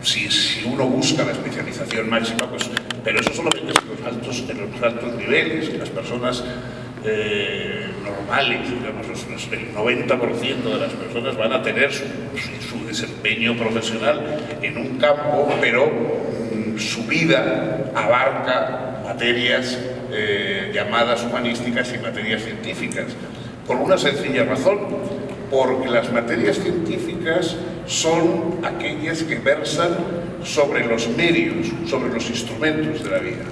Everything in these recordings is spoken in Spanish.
si uno busca la especialización máxima, pues, pero eso solamente es en los altos niveles, en las personas normales, digamos, el 90% de las personas van a tener su desempeño profesional en un campo, pero su vida abarca materias llamadas humanísticas y materias científicas, por una sencilla razón, porque las materias científicas son aquellas que versan sobre los medios, sobre los instrumentos de la vida,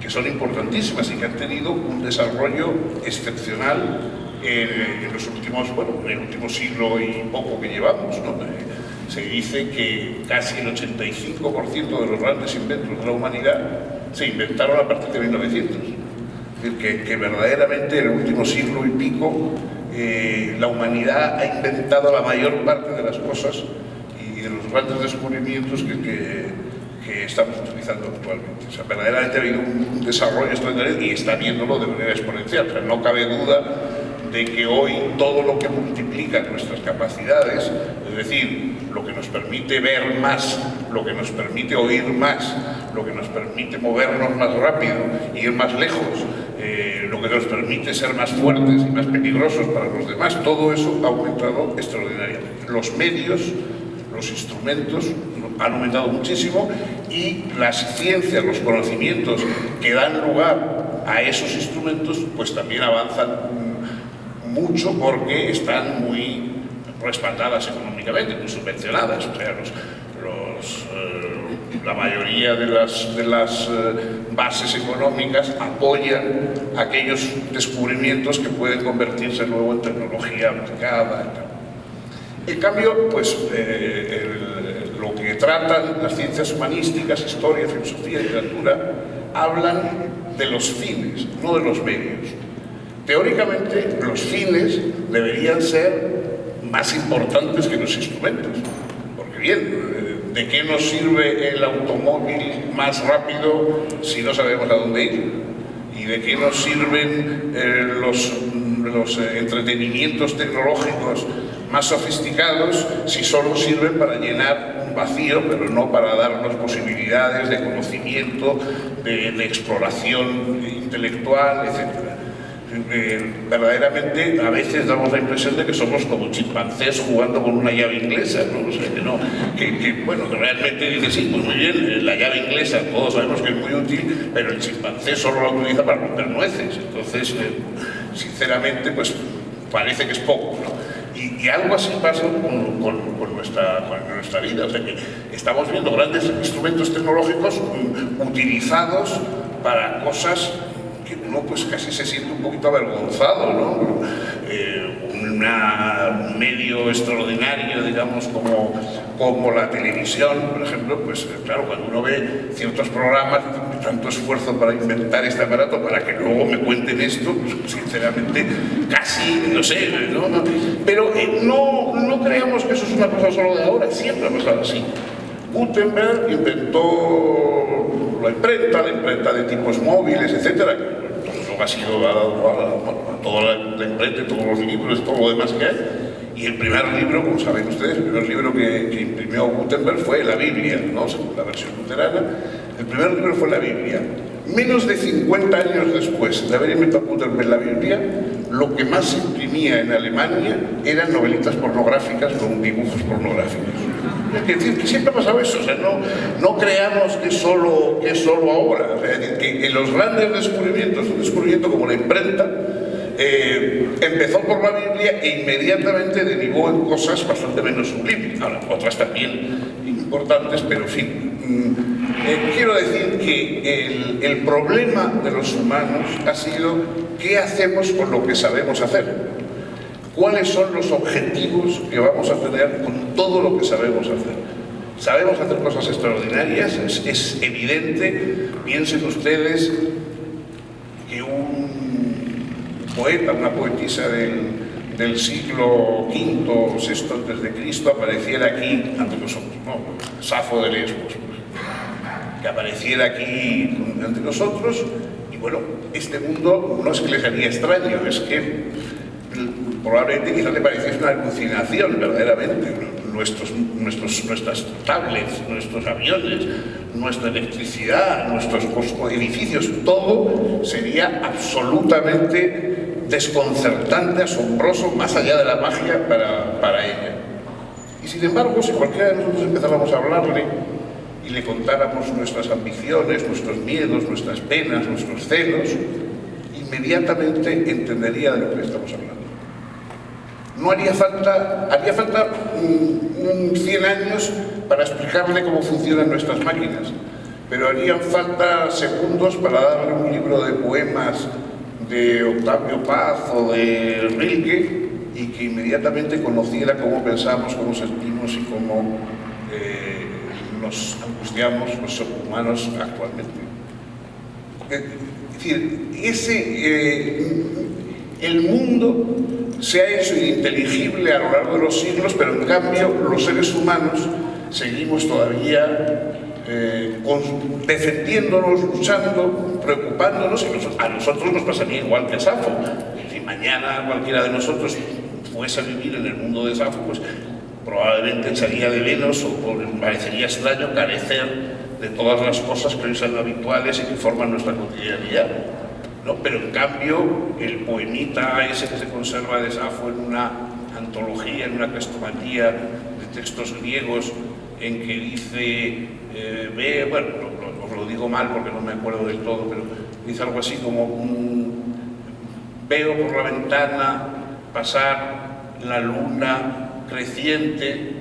que son importantísimas y que han tenido un desarrollo excepcional en los últimos, bueno, en el último siglo y poco que llevamos, ¿no? Se dice que casi el 85% de los grandes inventos de la humanidad se inventaron a partir de 1900. Es decir, que verdaderamente en el último siglo y pico la humanidad ha inventado la mayor parte de las cosas y de los grandes descubrimientos que estamos utilizando actualmente. O sea, verdaderamente ha habido un desarrollo extraordinario y está viéndolo de manera exponencial. O sea, no cabe duda de que hoy todo lo que multiplica nuestras capacidades, es decir, lo que nos permite ver más, lo que nos permite oír más, lo que nos permite movernos más rápido, ir más lejos, lo que nos permite ser más fuertes y más peligrosos para los demás, todo eso ha aumentado extraordinariamente. Los medios, los instrumentos han aumentado muchísimo y las ciencias, los conocimientos que dan lugar a esos instrumentos, pues también avanzan mucho porque están muy respaldadas económicamente, muy subvencionadas. O sea, la mayoría de las bases económicas apoyan aquellos descubrimientos que pueden convertirse luego en tecnología aplicada. En cambio, pues lo que tratan las ciencias humanísticas, historia, filosofía, literatura, hablan de los fines, no de los medios. Teóricamente, los fines deberían ser más importantes que los instrumentos, porque bien, ¿de qué nos sirve el automóvil más rápido si no sabemos a dónde ir? ¿Y de qué nos sirven los entretenimientos tecnológicos más sofisticados si solo sirven para llenar un vacío, pero no para darnos posibilidades de conocimiento, de exploración intelectual, etcétera? Verdaderamente a veces damos la impresión de que somos como chimpancés jugando con una llave inglesa, ¿no? O sea, bueno, que realmente dice, sí, pues muy bien, la llave inglesa todos sabemos que es muy útil, pero el chimpancé solo la utiliza para romper nueces. Entonces, sinceramente, pues parece que es poco, ¿no? Y algo así pasa con nuestra vida. O sea, que estamos viendo grandes instrumentos tecnológicos utilizados para cosas que uno pues casi se siente un poquito avergonzado, ¿no? Un medio extraordinario, digamos, como la televisión, por ejemplo, pues claro, cuando uno ve ciertos programas, tanto esfuerzo para inventar este aparato para que luego me cuenten esto, pues sinceramente casi, no sé, ¿no? Pero no creamos que eso es una cosa solo de ahora, siempre ha pasado así. Gutenberg inventó la imprenta de tipos móviles, etcétera. Luego ha sido a toda la imprenta, todos los libros, todo lo demás que hay. Y el primer libro, como saben ustedes, el primer libro que imprimió Gutenberg fue la Biblia, ¿no? Según la versión luterana. El primer libro fue la Biblia. Menos de 50 años después de haber inventado Gutenberg la Biblia, lo que más se imprimía en Alemania eran novelitas pornográficas con dibujos pornográficos. Es decir, que siempre ha pasado eso. O sea, no creamos que es solo ahora. O sea, es decir, que en los grandes descubrimientos, un descubrimiento como la imprenta, empezó por la Biblia e inmediatamente derivó en cosas bastante menos sublimes. Ahora, otras también importantes, pero en fin. Quiero decir que el problema de los humanos ha sido ¿qué hacemos con lo que sabemos hacer? ¿Cuáles son los objetivos que vamos a tener con todo lo que sabemos hacer? Sabemos hacer cosas extraordinarias, es evidente. Piensen ustedes que un poeta, una poetisa del siglo V o VI antes de Cristo apareciera aquí ante nosotros, ¿no? Safo de Lesbos, que apareciera aquí ante nosotros y bueno, este mundo no es que le sería extraño, es que probablemente quizás le pareciese una alucinación verdaderamente. nuestras tablets, nuestros aviones, nuestra electricidad, nuestros edificios, todo sería absolutamente desconcertante, asombroso, más allá de la magia para ella. Y sin embargo, si cualquiera de nosotros empezáramos a hablarle y le contáramos nuestras ambiciones, nuestros miedos, nuestras penas, nuestros celos, inmediatamente entendería de lo que le estamos hablando. No haría falta 100 años para explicarle cómo funcionan nuestras máquinas, pero harían falta segundos para darle un libro de poemas de Octavio Paz o de Rilke y que inmediatamente conociera cómo pensamos, cómo sentimos y cómo nos angustiamos los humanos actualmente. Es decir, el mundo se ha hecho ininteligible a lo largo de los siglos, pero en cambio los seres humanos seguimos todavía defendiéndonos, luchando, preocupándonos, y a nosotros nos pasaría igual que Safo. Si mañana cualquiera de nosotros fuese a vivir en el mundo de Safo, pues probablemente echaría de menos o le parecería extraño carecer de todas las cosas que hoy son habituales y que forman nuestra cotidianidad, ¿no? Pero en cambio el poemita ese que se conserva de Safo en una antología, en una crestomatía de textos griegos, en que dice, bueno, os lo digo mal porque no me acuerdo del todo, pero dice algo así como veo por la ventana pasar la luna creciente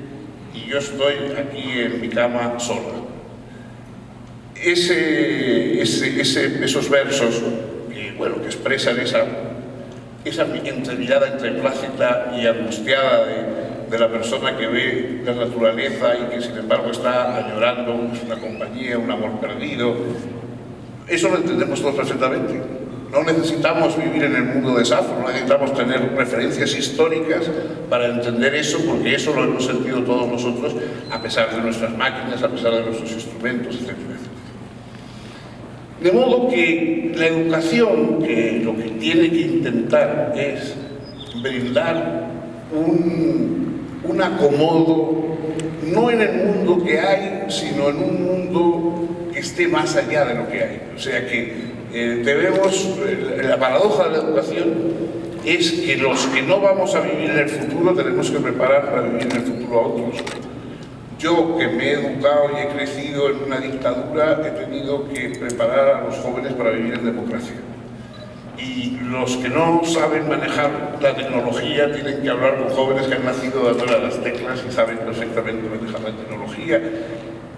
y yo estoy aquí en mi cama sola. Esos versos que expresan esa mirada entre plácida y angustiada de la persona que ve la naturaleza y que sin embargo está añorando una compañía, un amor perdido, eso lo entendemos todos perfectamente. No necesitamos vivir en el mundo de Safo, no necesitamos tener referencias históricas para entender eso, porque eso lo hemos sentido todos nosotros a pesar de nuestras máquinas, a pesar de nuestros instrumentos, etc. De modo que la educación, que lo que tiene que intentar es brindar un acomodo, no en el mundo que hay, sino en un mundo que esté más allá de lo que hay. O sea que la paradoja de la educación es que los que no vamos a vivir en el futuro tenemos que preparar para vivir en el futuro a otros. Yo, que me he educado y he crecido en una dictadura, he tenido que preparar a los jóvenes para vivir en democracia. Y los que no saben manejar la tecnología tienen que hablar con jóvenes que han nacido dándole a las teclas y saben perfectamente manejar la tecnología.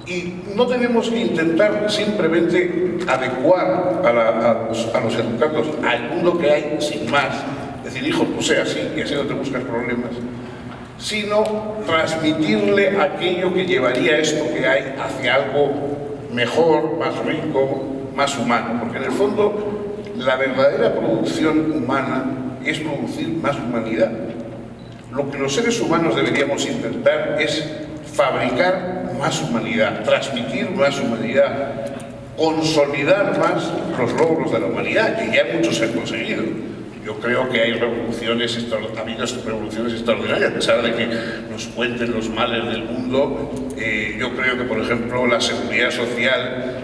Y no tenemos que intentar simplemente adecuar a los educandos al mundo que hay sin más, decir, hijo, tú sé así y así no te buscas problemas, sino transmitirle aquello que llevaría esto que hay hacia algo mejor, más rico, más humano. Porque en el fondo la verdadera producción humana es producir más humanidad. Lo que los seres humanos deberíamos intentar es fabricar más humanidad, transmitir más humanidad, consolidar más los logros de la humanidad, que ya muchos se han conseguido. Yo creo que hay revoluciones extraordinarias, a pesar de que nos cuenten los males del mundo. Yo creo que, por ejemplo, la seguridad social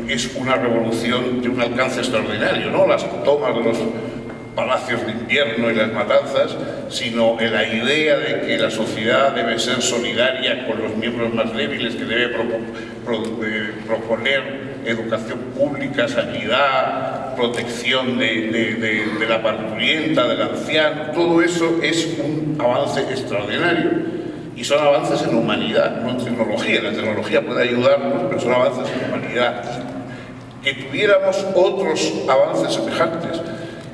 es una revolución de un alcance extraordinario, no las tomas de los palacios de invierno y las matanzas, sino en la idea de que la sociedad debe ser solidaria con los miembros más débiles, que debe proponer educación pública, sanidad, protección de la parturienta, del anciano. Todo eso es un avance extraordinario y son avances en humanidad, no en tecnología. La tecnología puede ayudarnos, pero son avances en humanidad. Que tuviéramos otros avances semejantes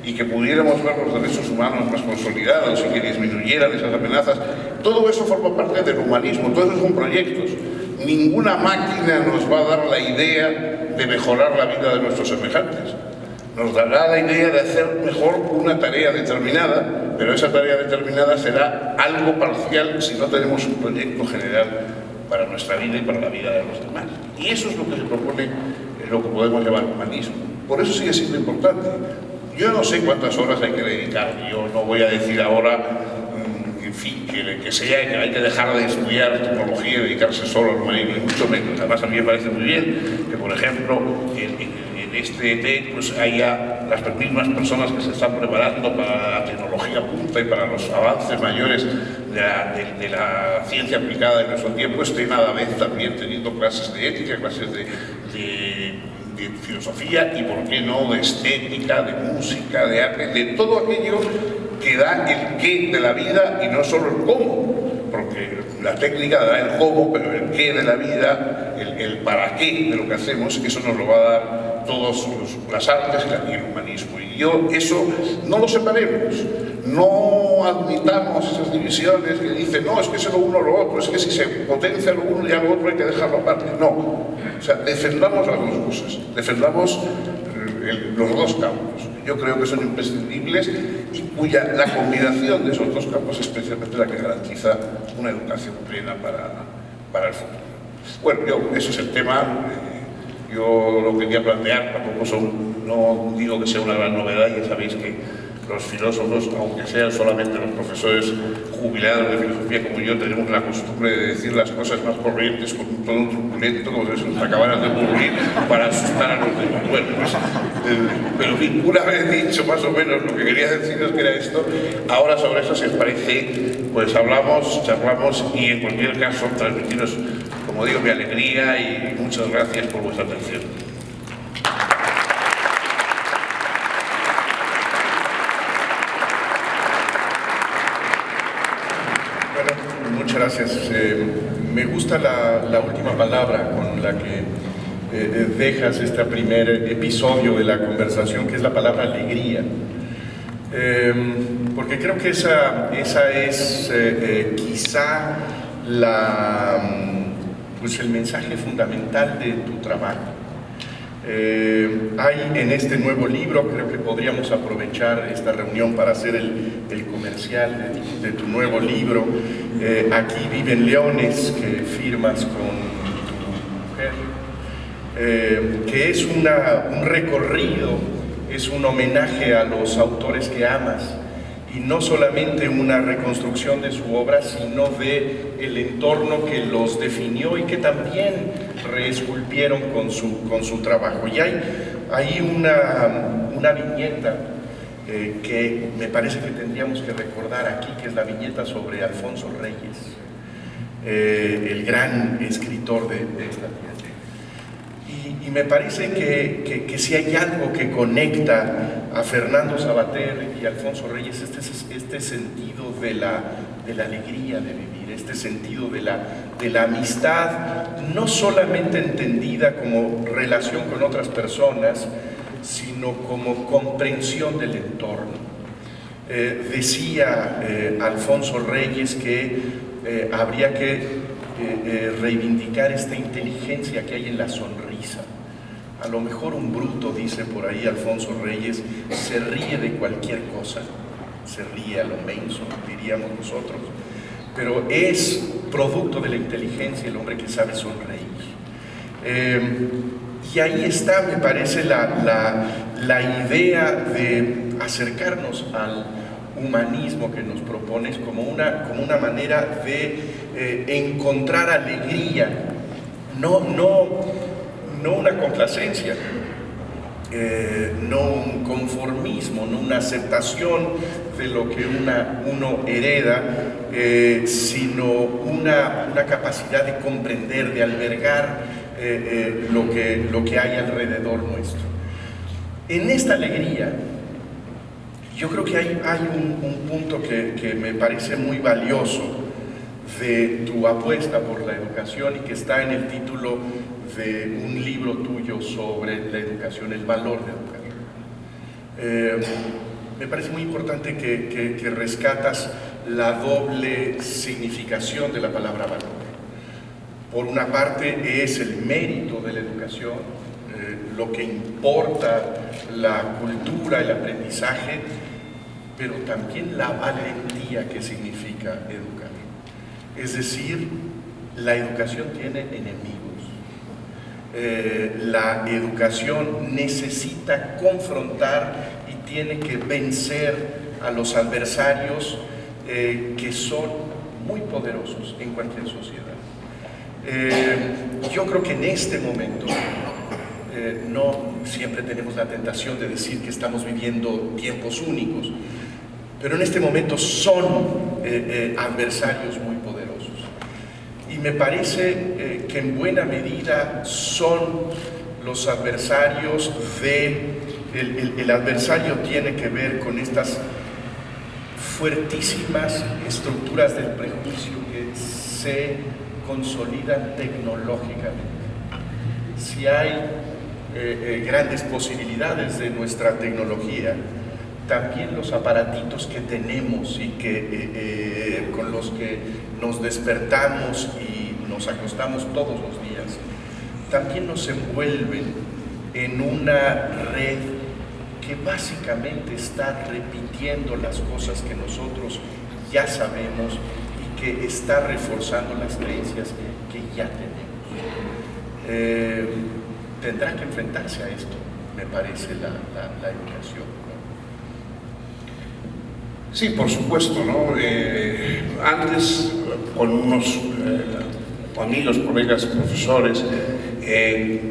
y que pudiéramos ver los derechos humanos más consolidados y que disminuyeran esas amenazas, todo eso forma parte del humanismo, todos esos son proyectos. Ninguna máquina nos va a dar la idea de mejorar la vida de nuestros semejantes. Nos dará la idea de hacer mejor una tarea determinada, pero esa tarea determinada será algo parcial si no tenemos un proyecto general para nuestra vida y para la vida de los demás. Y eso es lo que se propone, es lo que podemos llamar humanismo. Por eso sigue siendo importante. Yo no sé cuántas horas hay que dedicar, yo no voy a decir ahora, fin, que hay que dejar de estudiar tecnología y dedicarse solo al humanismo, y mucho menos. Además, a mí me parece muy bien que, por ejemplo, en este TED pues haya las mismas personas que se están preparando para la tecnología punta y para los avances mayores de la ciencia aplicada en nuestro tiempo, estén a la vez también teniendo clases de ética, clases de filosofía y, por qué no, de estética, de música, de arte, de todo aquello que da el qué de la vida y no solo el cómo, porque la técnica da el cómo, pero el qué de la vida, el para qué de lo que hacemos, eso nos lo va a dar todas las artes y el humanismo. Y yo eso no lo separemos, no admitamos esas divisiones que dicen, no, es que es lo uno o lo otro, es que si se potencia lo uno ya lo otro hay que dejarlo aparte. No, o sea, defendamos las dos cosas, defendamos los dos campos. Yo creo que son imprescindibles y la combinación de esos dos campos es precisamente la que garantiza una educación plena para el futuro. Bueno, eso es el tema. Yo lo quería plantear, tampoco no digo que sea una gran novedad, ya sabéis que los filósofos, aunque sean solamente los profesores jubilados de filosofía como yo, tenemos la costumbre de decir las cosas más corrientes con un tono truculento, como si nos acabaran de ocurrir, para asustar a los demás. Bueno, pues, pero en fin, una vez dicho más o menos lo que quería deciros que era esto, ahora sobre eso, si os parece, pues hablamos, charlamos y en cualquier caso transmitiros, como digo, mi alegría y muchas gracias por vuestra atención. Muchas gracias. Me gusta la última palabra con la que dejas este primer episodio de la conversación, que es la palabra alegría. Porque creo que esa es quizá pues el mensaje fundamental de tu trabajo. Hay en este nuevo libro, creo que podríamos aprovechar esta reunión para hacer el comercial de tu nuevo libro, Aquí viven leones, que firmas con tu mujer, que es un recorrido, es un homenaje a los autores que amas, y no solamente una reconstrucción de su obra, sino de el entorno que los definió y que también reesculpieron con su trabajo. Y hay una viñeta que me parece que tendríamos que recordar aquí, que es la viñeta sobre Alfonso Reyes, el gran escritor de esta tierra. Y me parece que si hay algo que conecta a Fernando Savater y Alfonso Reyes, este sentido de la alegría de vivir, este sentido de la amistad, no solamente entendida como relación con otras personas, sino como comprensión del entorno. Decía Alfonso Reyes que habría que reivindicar esta inteligencia que hay en la sonrisa. A lo mejor un bruto, dice por ahí Alfonso Reyes, se ríe de cualquier cosa, se ríe a lo menso, diríamos nosotros, pero es producto de la inteligencia el hombre que sabe sonreír. Y ahí está, me parece, la idea de acercarnos al humanismo que nos propones como una manera de encontrar alegría, no una complacencia, no un conformismo, no una aceptación de lo que uno hereda, sino una capacidad de comprender, de albergar lo que hay alrededor nuestro. En esta alegría, yo creo que hay un punto que me parece muy valioso de tu apuesta por la educación y que está en el título de un libro tuyo sobre la educación, el valor de educar. Me parece muy importante que rescatas la doble significación de la palabra valor. Por una parte es el mérito de la educación, lo que importa, la cultura, el aprendizaje, pero también la valentía que significa educar. Es decir, la educación tiene enemigos. La educación necesita confrontar y tiene que vencer a los adversarios que son muy poderosos en cualquier sociedad. Yo creo que en este momento no siempre tenemos la tentación de decir que estamos viviendo tiempos únicos, pero en este momento son adversarios muy poderosos. Y me parece que en buena medida son los adversarios el adversario tiene que ver con estas fuertísimas estructuras del prejuicio que se consolidan tecnológicamente. Si hay grandes posibilidades de nuestra tecnología, también los aparatitos que tenemos y que, con los que nos despertamos y nos acostamos todos los días, también nos envuelven en una red que básicamente está repitiendo las cosas que nosotros ya sabemos y que está reforzando las creencias que ya tenemos. Tendrá que enfrentarse a esto, me parece, la educación, ¿no? Sí, por supuesto, ¿no? Antes, con unos amigos, colegas, profesores,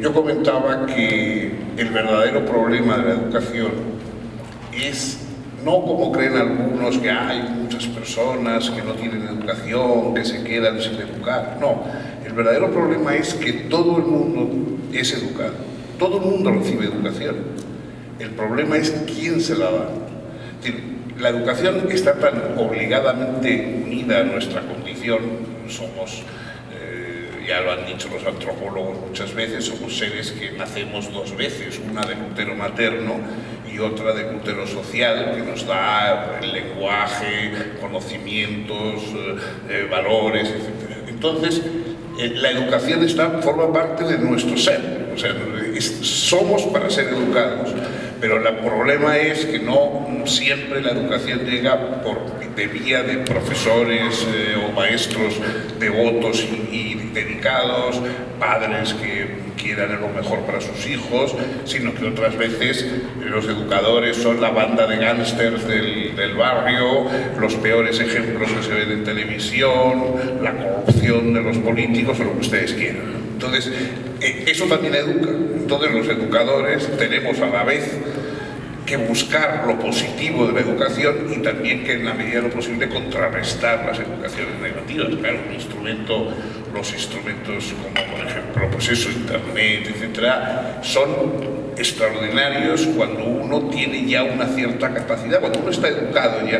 yo comentaba que el verdadero problema de la educación es no como creen algunos, que hay muchas personas que no tienen educación, que se quedan sin educar. No, el verdadero problema es que todo el mundo es educado, todo el mundo recibe educación. El problema es quién se la da. Es decir, la educación está tan obligadamente unida a nuestra condición, somos, ya lo han dicho los antropólogos muchas veces, somos seres que nacemos dos veces, una del útero materno y otra del útero social, que nos da el lenguaje, conocimientos, valores, etc. Entonces, la educación forma parte de nuestro ser, o sea, somos para ser educados, pero el problema es que no siempre la educación llega de vía de profesores o maestros devotos y dedicados, padres que quieran lo mejor para sus hijos, sino que otras veces los educadores son la banda de gángsters del barrio, los peores ejemplos que se ven en televisión, la corrupción de los políticos o lo que ustedes quieran. Entonces, eso también educa. Entonces los educadores tenemos a la vez que buscar lo positivo de la educación y también que en la medida de lo posible contrarrestar las educaciones negativas. Claro, los instrumentos como por ejemplo, pues eso, internet, etcétera, son extraordinarios cuando uno tiene ya una cierta capacidad, cuando uno está educado ya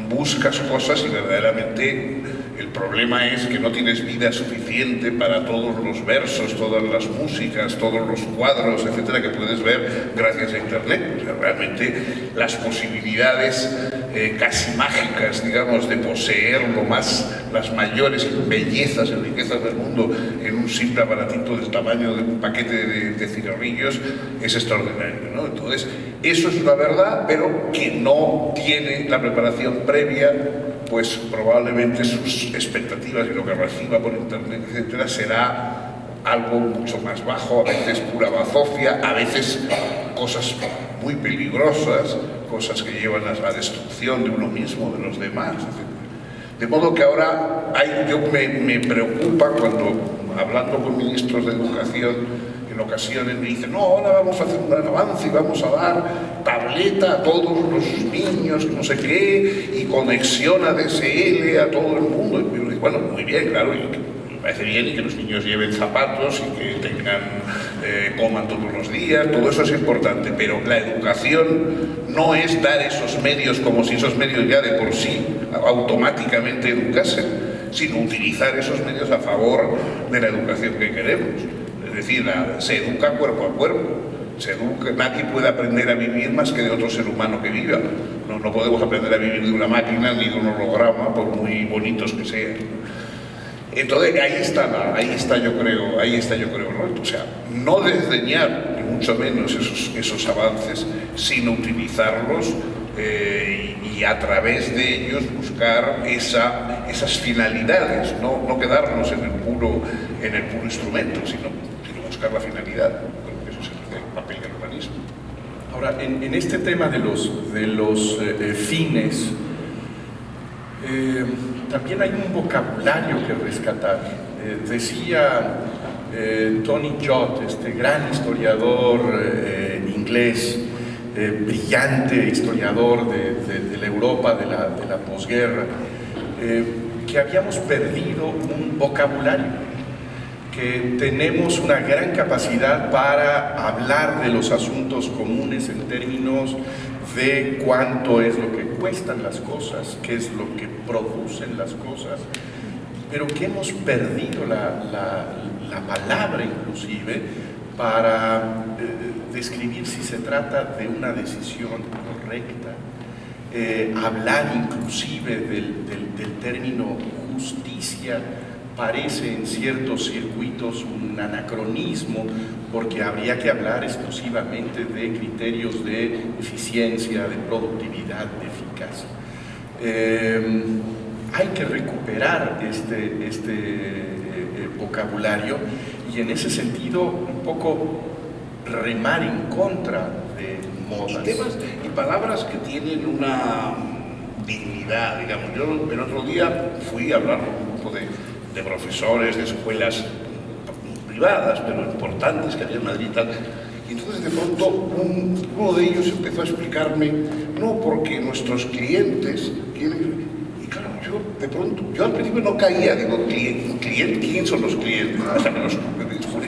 buscas cosas y verdaderamente el problema es que no tienes vida suficiente para todos los versos, todas las músicas, todos los cuadros, etcétera, que puedes ver gracias a internet. O sea, realmente las posibilidades casi mágicas, digamos, de poseer las mayores bellezas y riquezas del mundo en un simple aparatito del tamaño de un paquete de cigarrillos es extraordinario, ¿no? Entonces, eso es una verdad, pero que no tiene la preparación previa, pues probablemente sus expectativas y lo que reciba por internet, etcétera, será algo mucho más bajo, a veces pura bazofia, a veces cosas muy peligrosas, cosas que llevan a la destrucción de uno mismo, de los demás, etcétera. De modo que ahora me preocupa cuando, hablando con ministros de educación, en ocasiones me dicen, no, ahora vamos a hacer un gran avance y vamos a dar tableta a todos los niños, no sé qué, y conexión ADSL a todo el mundo. Y yo digo, bueno, muy bien, claro, me parece bien y que los niños lleven zapatos y que coman todos los días, todo eso es importante, pero la educación no es dar esos medios como si esos medios ya de por sí automáticamente educasen, sino utilizar esos medios a favor de la educación que queremos. Es decir, se educa cuerpo a cuerpo, nadie puede aprender a vivir más que de otro ser humano que viva. No podemos aprender a vivir de una máquina ni de un holograma, por muy bonitos que sean. Entonces ahí está yo creo el reto, o sea, no desdeñar ni mucho menos esos avances, sino utilizarlos y a través de ellos buscar esas finalidades, no quedarnos en el puro instrumento, sino buscar la finalidad. Creo que eso es el papel del urbanismo. Ahora, en este tema de los fines, También hay un vocabulario que rescatar. Decía Tony Judt, este gran historiador inglés, brillante historiador de la Europa de la posguerra, que habíamos perdido un vocabulario, que tenemos una gran capacidad para hablar de los asuntos comunes en términos de cuánto es lo que cuestan las cosas, qué es lo que producen las cosas, pero que hemos perdido la palabra inclusive para describir si se trata de una decisión correcta, hablar inclusive del término justicia parece en ciertos circuitos un anacronismo, porque habría que hablar exclusivamente de criterios de eficiencia, de productividad, de eficacia. Hay que recuperar este vocabulario y en ese sentido un poco remar en contra de modas. Y temas y palabras que tienen una dignidad, digamos. Yo el otro día fui a hablar con un grupo de profesores de escuelas privadas, pero importantes que había en Madrid y tal. Y entonces de pronto uno de ellos empezó a explicarme, no, porque nuestros clientes quieren... Y claro, yo al principio no caía, digo, ¿quién son los clientes? O sea,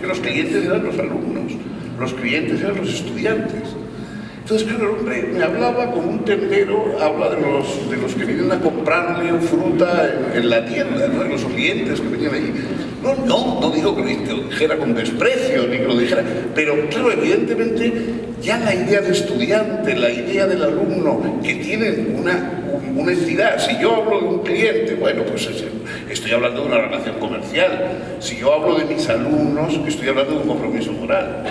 que los clientes eran los alumnos, los clientes eran los estudiantes. Entonces, claro, el hombre me hablaba como un tendero, habla de los que vienen a comprarle fruta en la tienda, ¿no? De los clientes que venían allí. No digo que lo dijera con desprecio, ni que lo dijera, pero claro, evidentemente ya la idea de estudiante, la idea del alumno, que tienen una entidad. Si yo hablo de un cliente, bueno, pues estoy hablando de una relación comercial. Si yo hablo de mis alumnos, estoy hablando de un compromiso moral.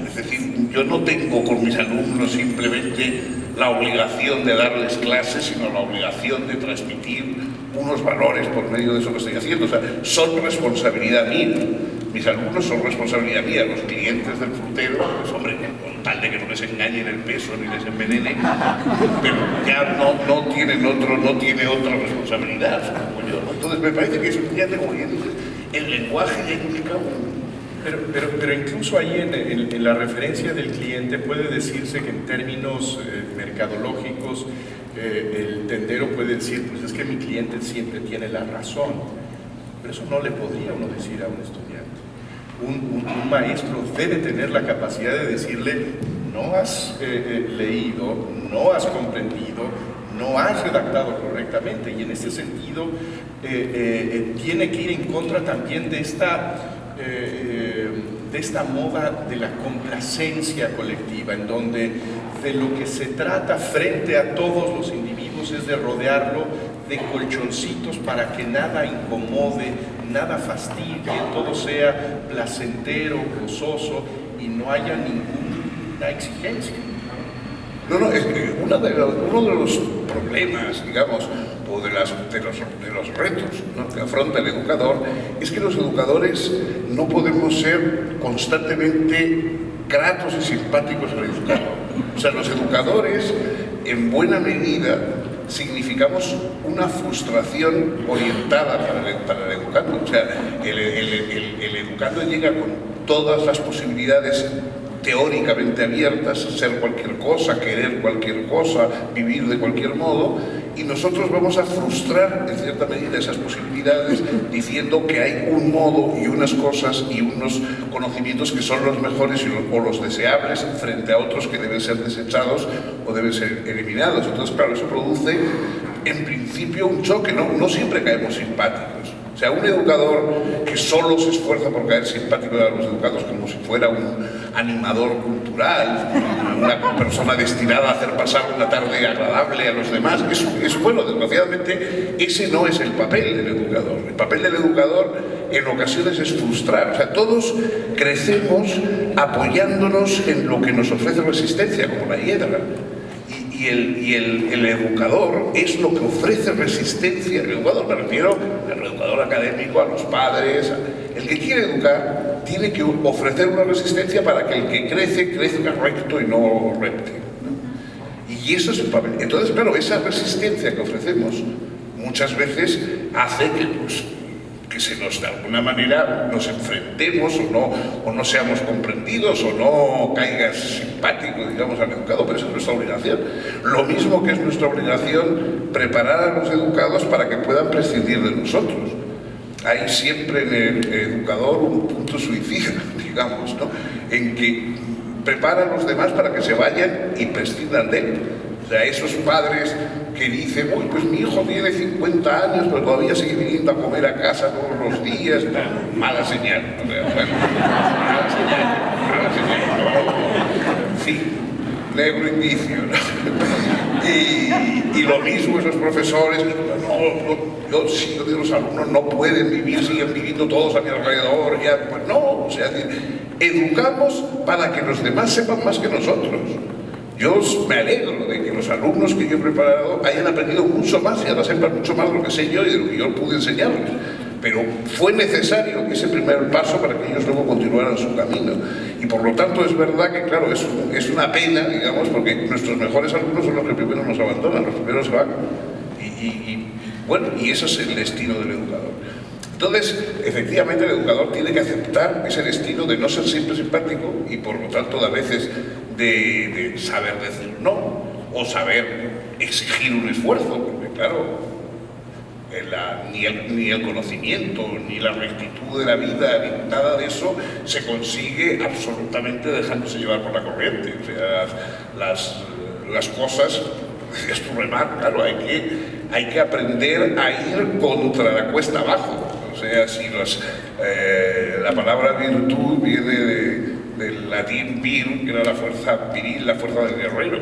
Es decir, yo no tengo con mis alumnos simplemente la obligación de darles clases, sino la obligación de transmitir unos valores por medio de eso que estoy haciendo. O sea, son responsabilidad mía. Mis alumnos son responsabilidad mía. Los clientes del frutero, pues hombre, con tal de que no les engañen el peso ni les envenenen, pero ya no tiene otra responsabilidad. Entonces me parece que eso ya tengo bien. El lenguaje ya implica Pero incluso ahí en la referencia del cliente puede decirse que en términos mercadológicos el tendero puede decir, pues es que mi cliente siempre tiene la razón, pero eso no le podría uno decir a un estudiante. Un maestro debe tener la capacidad de decirle, no has leído, no has comprendido, no has redactado correctamente, y en ese sentido tiene que ir en contra también de esta moda de la complacencia colectiva, en donde de lo que se trata frente a todos los individuos es de rodearlo de colchoncitos para que nada incomode, nada fastidie, todo sea placentero, gozoso y no haya ninguna exigencia. No, es que uno de los problemas, digamos, o de los retos, ¿no?, que afronta el educador, es que los educadores no podemos ser constantemente gratos y simpáticos al educador. O sea, los educadores, en buena medida, significamos una frustración orientada para el educando. O sea, el educando llega con todas las posibilidades teóricamente abiertas, ser cualquier cosa, querer cualquier cosa, vivir de cualquier modo, y nosotros vamos a frustrar en cierta medida esas posibilidades diciendo que hay un modo y unas cosas y unos conocimientos que son los mejores o los deseables frente a otros que deben ser desechados o deben ser eliminados. Entonces, claro, eso produce en principio un choque, no siempre caemos simpáticos. O sea, un educador que solo se esfuerza por caer simpático a los educados como si fuera un animador cultural, una persona destinada a hacer pasar una tarde agradable a los demás, es bueno, desgraciadamente, ese no es el papel del educador. El papel del educador en ocasiones es frustrar. O sea, todos crecemos apoyándonos en lo que nos ofrece resistencia, como la hiedra. Y el educador es lo que ofrece resistencia. El educador, me refiero al educador académico, a los padres. El que quiere educar tiene que ofrecer una resistencia para que el que crezca recto y no repte, ¿no? Y eso es el papel. Entonces, claro, esa resistencia que ofrecemos muchas veces hace que, pues, que se nos, de alguna manera, nos enfrentemos o no seamos comprendidos o no caigas simpático, digamos, al educado, pero esa es nuestra obligación. Lo mismo que es nuestra obligación preparar a los educados para que puedan prescindir de nosotros. Hay siempre en el educador un punto suicida, digamos, ¿no? En que prepara a los demás para que se vayan y prescindan de él. O sea, esos padres que dicen, uy, pues mi hijo tiene 50 años, pero todavía sigue viniendo a comer a casa todos los días, no, mala señal. O sea, bueno, mala señal, ¿no? Sí, negro indicio, ¿no? Y lo mismo esos profesores, yo digo, los alumnos no pueden vivir, siguen viviendo todos a mi alrededor, ya, pues no, o sea, educamos para que los demás sepan más que nosotros. Yo me alegro de que los alumnos que yo he preparado hayan aprendido mucho más y ahora sepan mucho más de lo que sé yo y de lo que yo pude enseñarles. Pero fue necesario ese primer paso para que ellos luego continuaran su camino. Y por lo tanto es verdad que, claro, es una pena, digamos, porque nuestros mejores alumnos son los que primero nos abandonan, los primeros se van. Bueno, y eso es el destino del educador. Entonces, efectivamente, el educador tiene que aceptar ese destino de no ser siempre simpático y, por lo tanto, a veces de saber decir no o saber exigir un esfuerzo, porque, claro, ni el conocimiento, ni la rectitud de la vida, ni nada de eso se consigue absolutamente dejándose llevar por la corriente. O sea, las cosas, decías tú, Remar, claro, hay que aprender a ir contra la cuesta abajo. O sea, si la palabra virtud viene del latín vir, que era la fuerza viril, la fuerza del guerrero.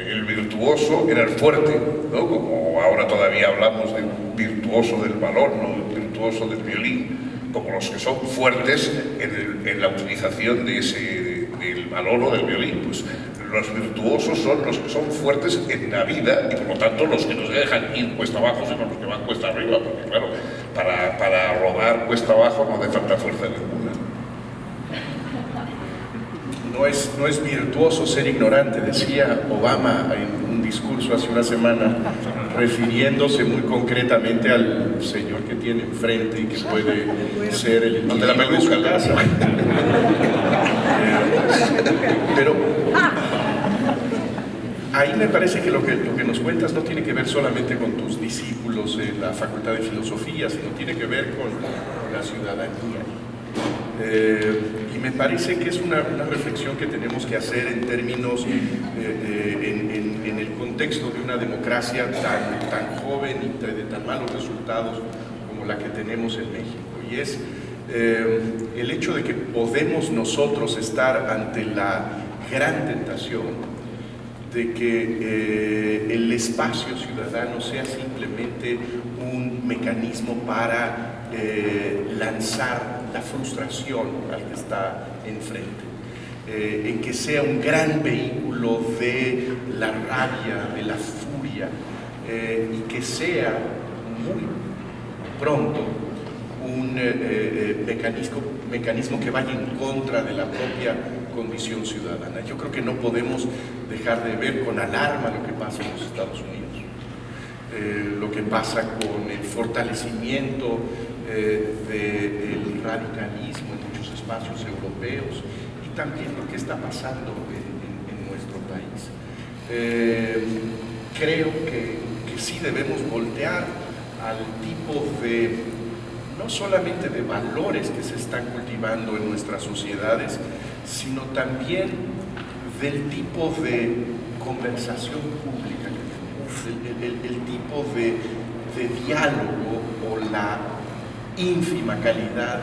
El virtuoso era el fuerte, ¿no? Como ahora todavía hablamos del virtuoso del valor, ¿no? El virtuoso del violín, como los que son fuertes en la utilización del valor o del violín. Pues los virtuosos son los que son fuertes en la vida y por lo tanto los que no se dejan ir cuesta abajo, sino los que van cuesta arriba, porque claro, para rodar cuesta abajo no hace falta fuerza ninguna. No es virtuoso ser ignorante, decía Obama en un discurso hace una semana, refiriéndose muy concretamente al señor que tiene enfrente y que puede ser el inquilino de su casa. Pero ahí me parece que lo que nos cuentas no tiene que ver solamente con tus discípulos en la Facultad de Filosofía, sino tiene que ver con la ciudadanía. Y me parece que es una reflexión que tenemos que hacer en términos, en el contexto de una democracia tan joven y de tan malos resultados como la que tenemos en México. Y es el hecho de que podemos nosotros estar ante la gran tentación de que el espacio ciudadano sea simplemente un mecanismo para lanzar la frustración al que está enfrente, en que sea un gran vehículo de la rabia, de la furia, y que sea muy pronto un mecanismo que vaya en contra de la propia condición ciudadana. Yo creo que no podemos dejar de ver con alarma lo que pasa en los Estados Unidos, lo que pasa con el fortalecimiento del radicalismo en muchos espacios europeos y también lo que está pasando en nuestro país. Creo que sí debemos voltear al tipo de, no solamente de valores que se están cultivando en nuestras sociedades, sino también del tipo de conversación pública que tenemos, el tipo de diálogo o la ínfima calidad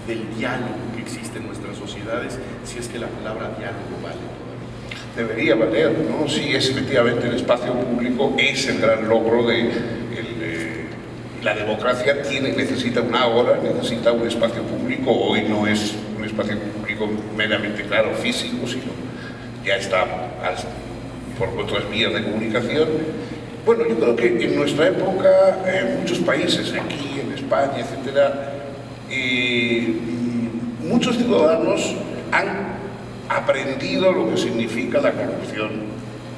del diálogo que existe en nuestras sociedades, si es que la palabra diálogo vale todavía. Debería valer, ¿no? Sí, efectivamente el espacio público es el gran logro la democracia necesita una ágora, necesita un espacio público. Hoy no es un espacio público meramente, claro, físico, sino ya está por otras vías de comunicación. Bueno, yo creo que en nuestra época, en muchos países, aquí en España, etcétera, muchos ciudadanos han aprendido lo que significa la corrupción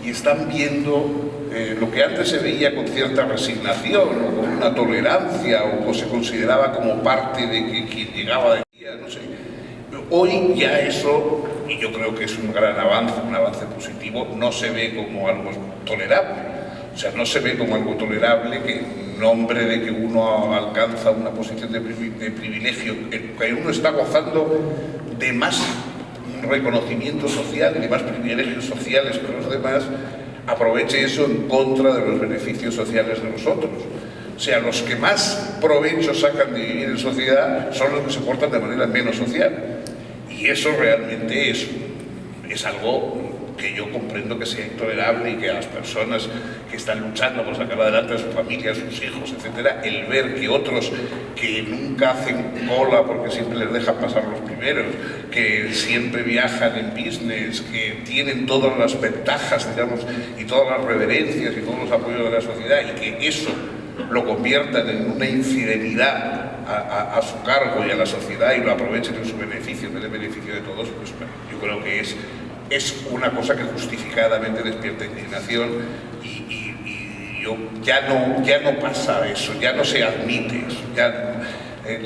y están viendo lo que antes se veía con cierta resignación o con una tolerancia o se consideraba como parte de que quien llegaba de día, no sé. Hoy ya eso, y yo creo que es un gran avance, un avance positivo, no se ve como algo tolerable. O sea, no se ve como algo tolerable que en nombre de que uno alcanza una posición de privilegio, que uno está gozando de más reconocimiento social y de más privilegios sociales que los demás, aproveche eso en contra de los beneficios sociales de los otros. O sea, los que más provecho sacan de vivir en sociedad son los que se portan de manera menos social. Y eso realmente es algo que yo comprendo que sea intolerable y que a las personas que están luchando por sacar adelante a su familia, a sus hijos, etcétera, el ver que otros que nunca hacen cola porque siempre les dejan pasar los primeros, que siempre viajan en business, que tienen todas las ventajas, digamos, y todas las reverencias y todos los apoyos de la sociedad, y que eso lo conviertan en una infidelidad a su cargo y a la sociedad y lo aprovechen en su beneficio, en el beneficio de todos, pues bueno, yo creo que es una cosa que justificadamente despierta indignación y ya no pasa eso, ya no se admite eso,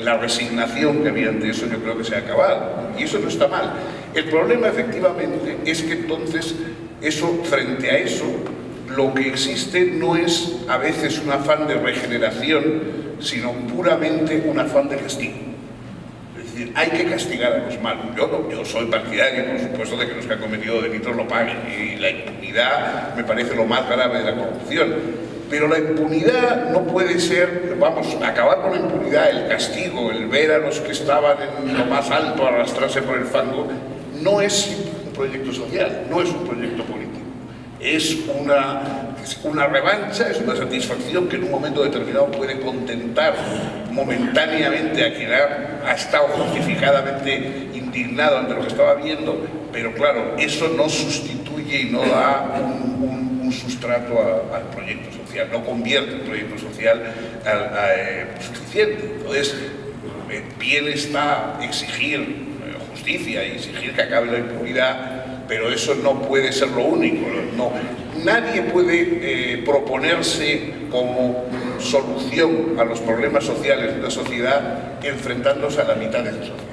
la resignación que había ante eso yo creo que se ha acabado y eso no está mal. El problema efectivamente es que entonces frente a eso lo que existe no es a veces un afán de regeneración, sino puramente un afán de castigo. Es decir, hay que castigar a los malos. Yo soy partidario, por supuesto, de que los que han cometido delitos lo paguen, y la impunidad me parece lo más grave de la corrupción. Pero la impunidad no puede ser, acabar con la impunidad, el castigo, el ver a los que estaban en lo más alto arrastrarse por el fango, no es un proyecto social, no es un proyecto político. Es una revancha, es una satisfacción que en un momento determinado puede contentar momentáneamente a quien ha estado justificadamente indignado ante lo que estaba viendo, pero claro, eso no sustituye y no da un sustrato al proyecto social, no convierte el proyecto social suficiente. Entonces, bien está exigir justicia y exigir que acabe la impunidad, pero eso no puede ser lo único. Nadie puede proponerse como solución a los problemas sociales de la sociedad enfrentándose a la mitad de esa sociedad.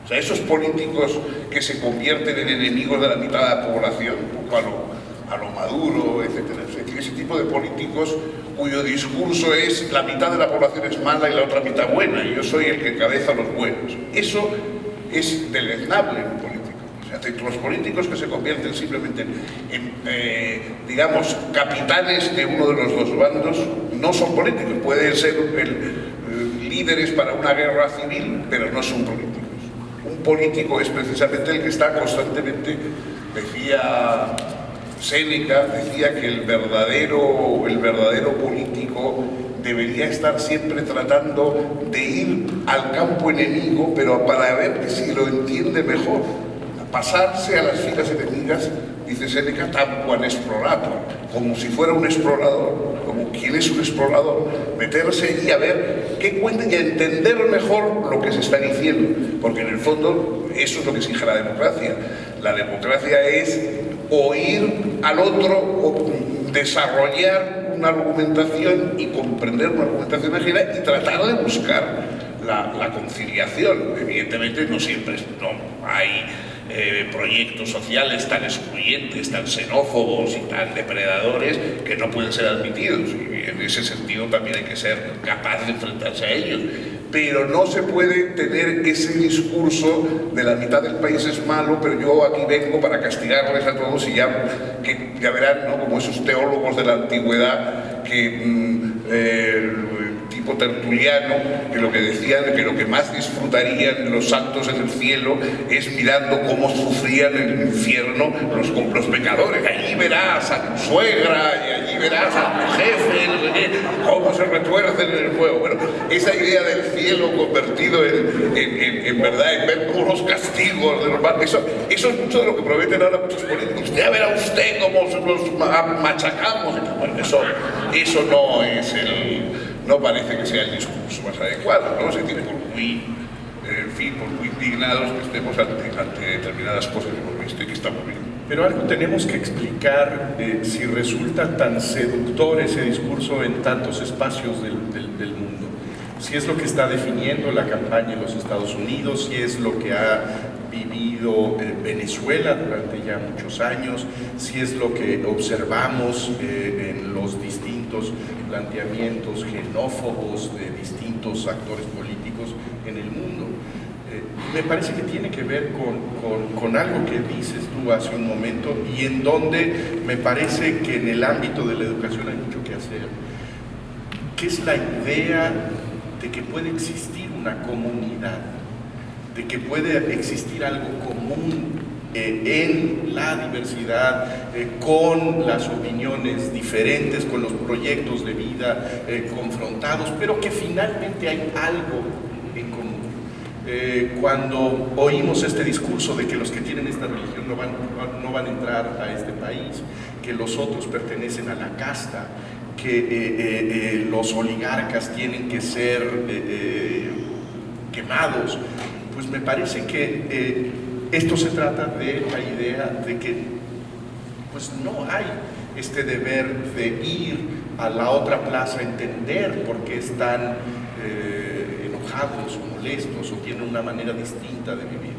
O sea, esos políticos que se convierten en enemigos de la mitad de la población, un poco a lo Maduro, etcétera, etcétera. Ese tipo de políticos cuyo discurso es la mitad de la población es mala y la otra mitad buena, y yo soy el que encabeza a los buenos. Eso es deleznable en un político. O sea, los políticos que se convierten simplemente en digamos, capitanes de uno de los dos bandos, no son políticos. Pueden ser líderes para una guerra civil, pero no son políticos. Un político es precisamente el que está constantemente, decía Séneca, decía que el verdadero político debería estar siempre tratando de ir al campo enemigo, pero para ver si lo entiende mejor. Pasarse a las filas enemigas, dice Séneca, tabuan explorator, como si fuera un explorador, como quien es un explorador, meterse allí a ver qué cuentan y a entender mejor lo que se está diciendo, porque en el fondo eso es lo que exige la democracia. La democracia es oír al otro, o desarrollar una argumentación y comprender una argumentación ajena y tratar de buscar la conciliación. Evidentemente no siempre hay proyectos sociales tan excluyentes, tan xenófobos y tan depredadores que no pueden ser admitidos, y en ese sentido también hay que ser capaz de enfrentarse a ellos, pero no se puede tener ese discurso de la mitad del país es malo, pero yo aquí vengo para castigarles a todos, y ya verán, ¿no?, como esos teólogos de la antigüedad tipo Tertuliano, que lo que decían que lo que más disfrutarían los santos en el cielo es mirando cómo sufrían en el infierno los pecadores. Allí verás a tu suegra y allí verás a tu jefe, cómo se retuercen en el fuego. Bueno, esa idea del cielo convertido en verdad, en ver todos los castigos de los malos, eso es mucho de lo que prometen ahora muchos políticos. Ya verá usted cómo los machacamos. Bueno, eso no es no parece que sea el discurso más adecuado, ¿no? Se tiene por muy en fin, pues muy indignados que estemos ante determinadas cosas que hemos visto y que estamos viendo. Pero algo tenemos que explicar si resulta tan seductor ese discurso en tantos espacios del mundo. Si es lo que está definiendo la campaña en los Estados Unidos, si es lo que ha vivido Venezuela durante ya muchos años, si es lo que observamos en los distintos planteamientos xenófobos de distintos actores políticos en el mundo. Me parece que tiene que ver con algo que dices tú hace un momento y en donde me parece que en el ámbito de la educación hay mucho que hacer, que es la idea de que puede existir una comunidad, de que puede existir algo común en la diversidad, con las opiniones diferentes, con los proyectos de vida confrontados, pero que finalmente hay algo en común. Cuando oímos este discurso de que los que tienen esta religión no van a entrar a este país, que los otros pertenecen a la casta, que los oligarcas tienen que ser quemados, pues me parece que esto se trata de la idea de que pues no hay este deber de ir a la otra plaza a entender por qué están enojados o molestos o tienen una manera distinta de vivir.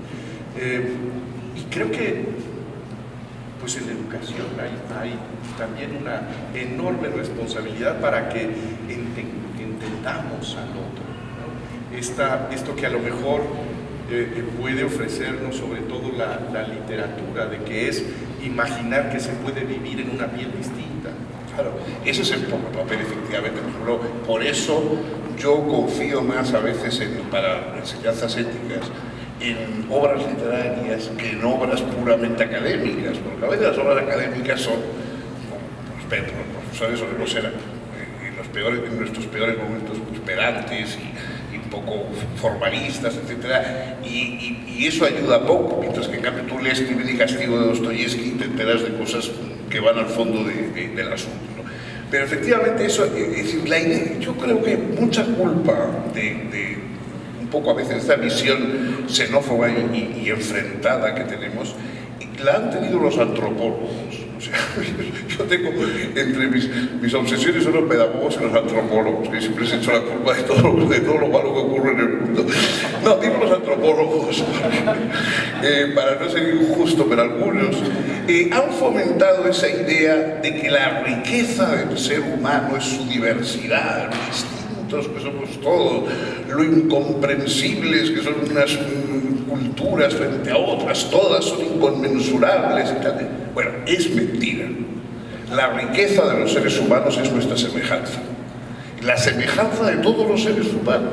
Y creo que pues en la educación hay también una enorme responsabilidad para que entendamos al otro, ¿no? Esto que a lo mejor puede ofrecernos sobre todo la literatura, de que es imaginar que se puede vivir en una piel distinta. Claro, ese es el papel, efectivamente. Por eso yo confío más a veces para enseñanzas éticas en obras literarias que en obras puramente académicas, porque a veces las obras académicas son, con respeto, los profesores sobre los eran en nuestros peores momentos, pues, pedantes y un poco formalistas, etc. Y eso ayuda poco, mientras que en cambio tú lees Crimen y Castigo de Dostoyevsky y te enteras de cosas que van al fondo del asunto, ¿no? Pero efectivamente eso, es decir, yo creo que mucha culpa de un poco a veces esta visión xenófoba y enfrentada que tenemos, la han tenido los antropólogos. O sea, yo tengo entre mis obsesiones son los pedagogos y los antropólogos, que siempre se han hecho la culpa de todo lo malo que ocurre en el mundo. No, digo los antropólogos, para no ser injusto, pero algunos han fomentado esa idea de que la riqueza del ser humano es su diversidad, que somos todos, lo incomprensibles que son unas culturas frente a otras, todas son inconmensurables y tal. Bueno, es mentira. La riqueza de los seres humanos es nuestra semejanza, la semejanza de todos los seres humanos.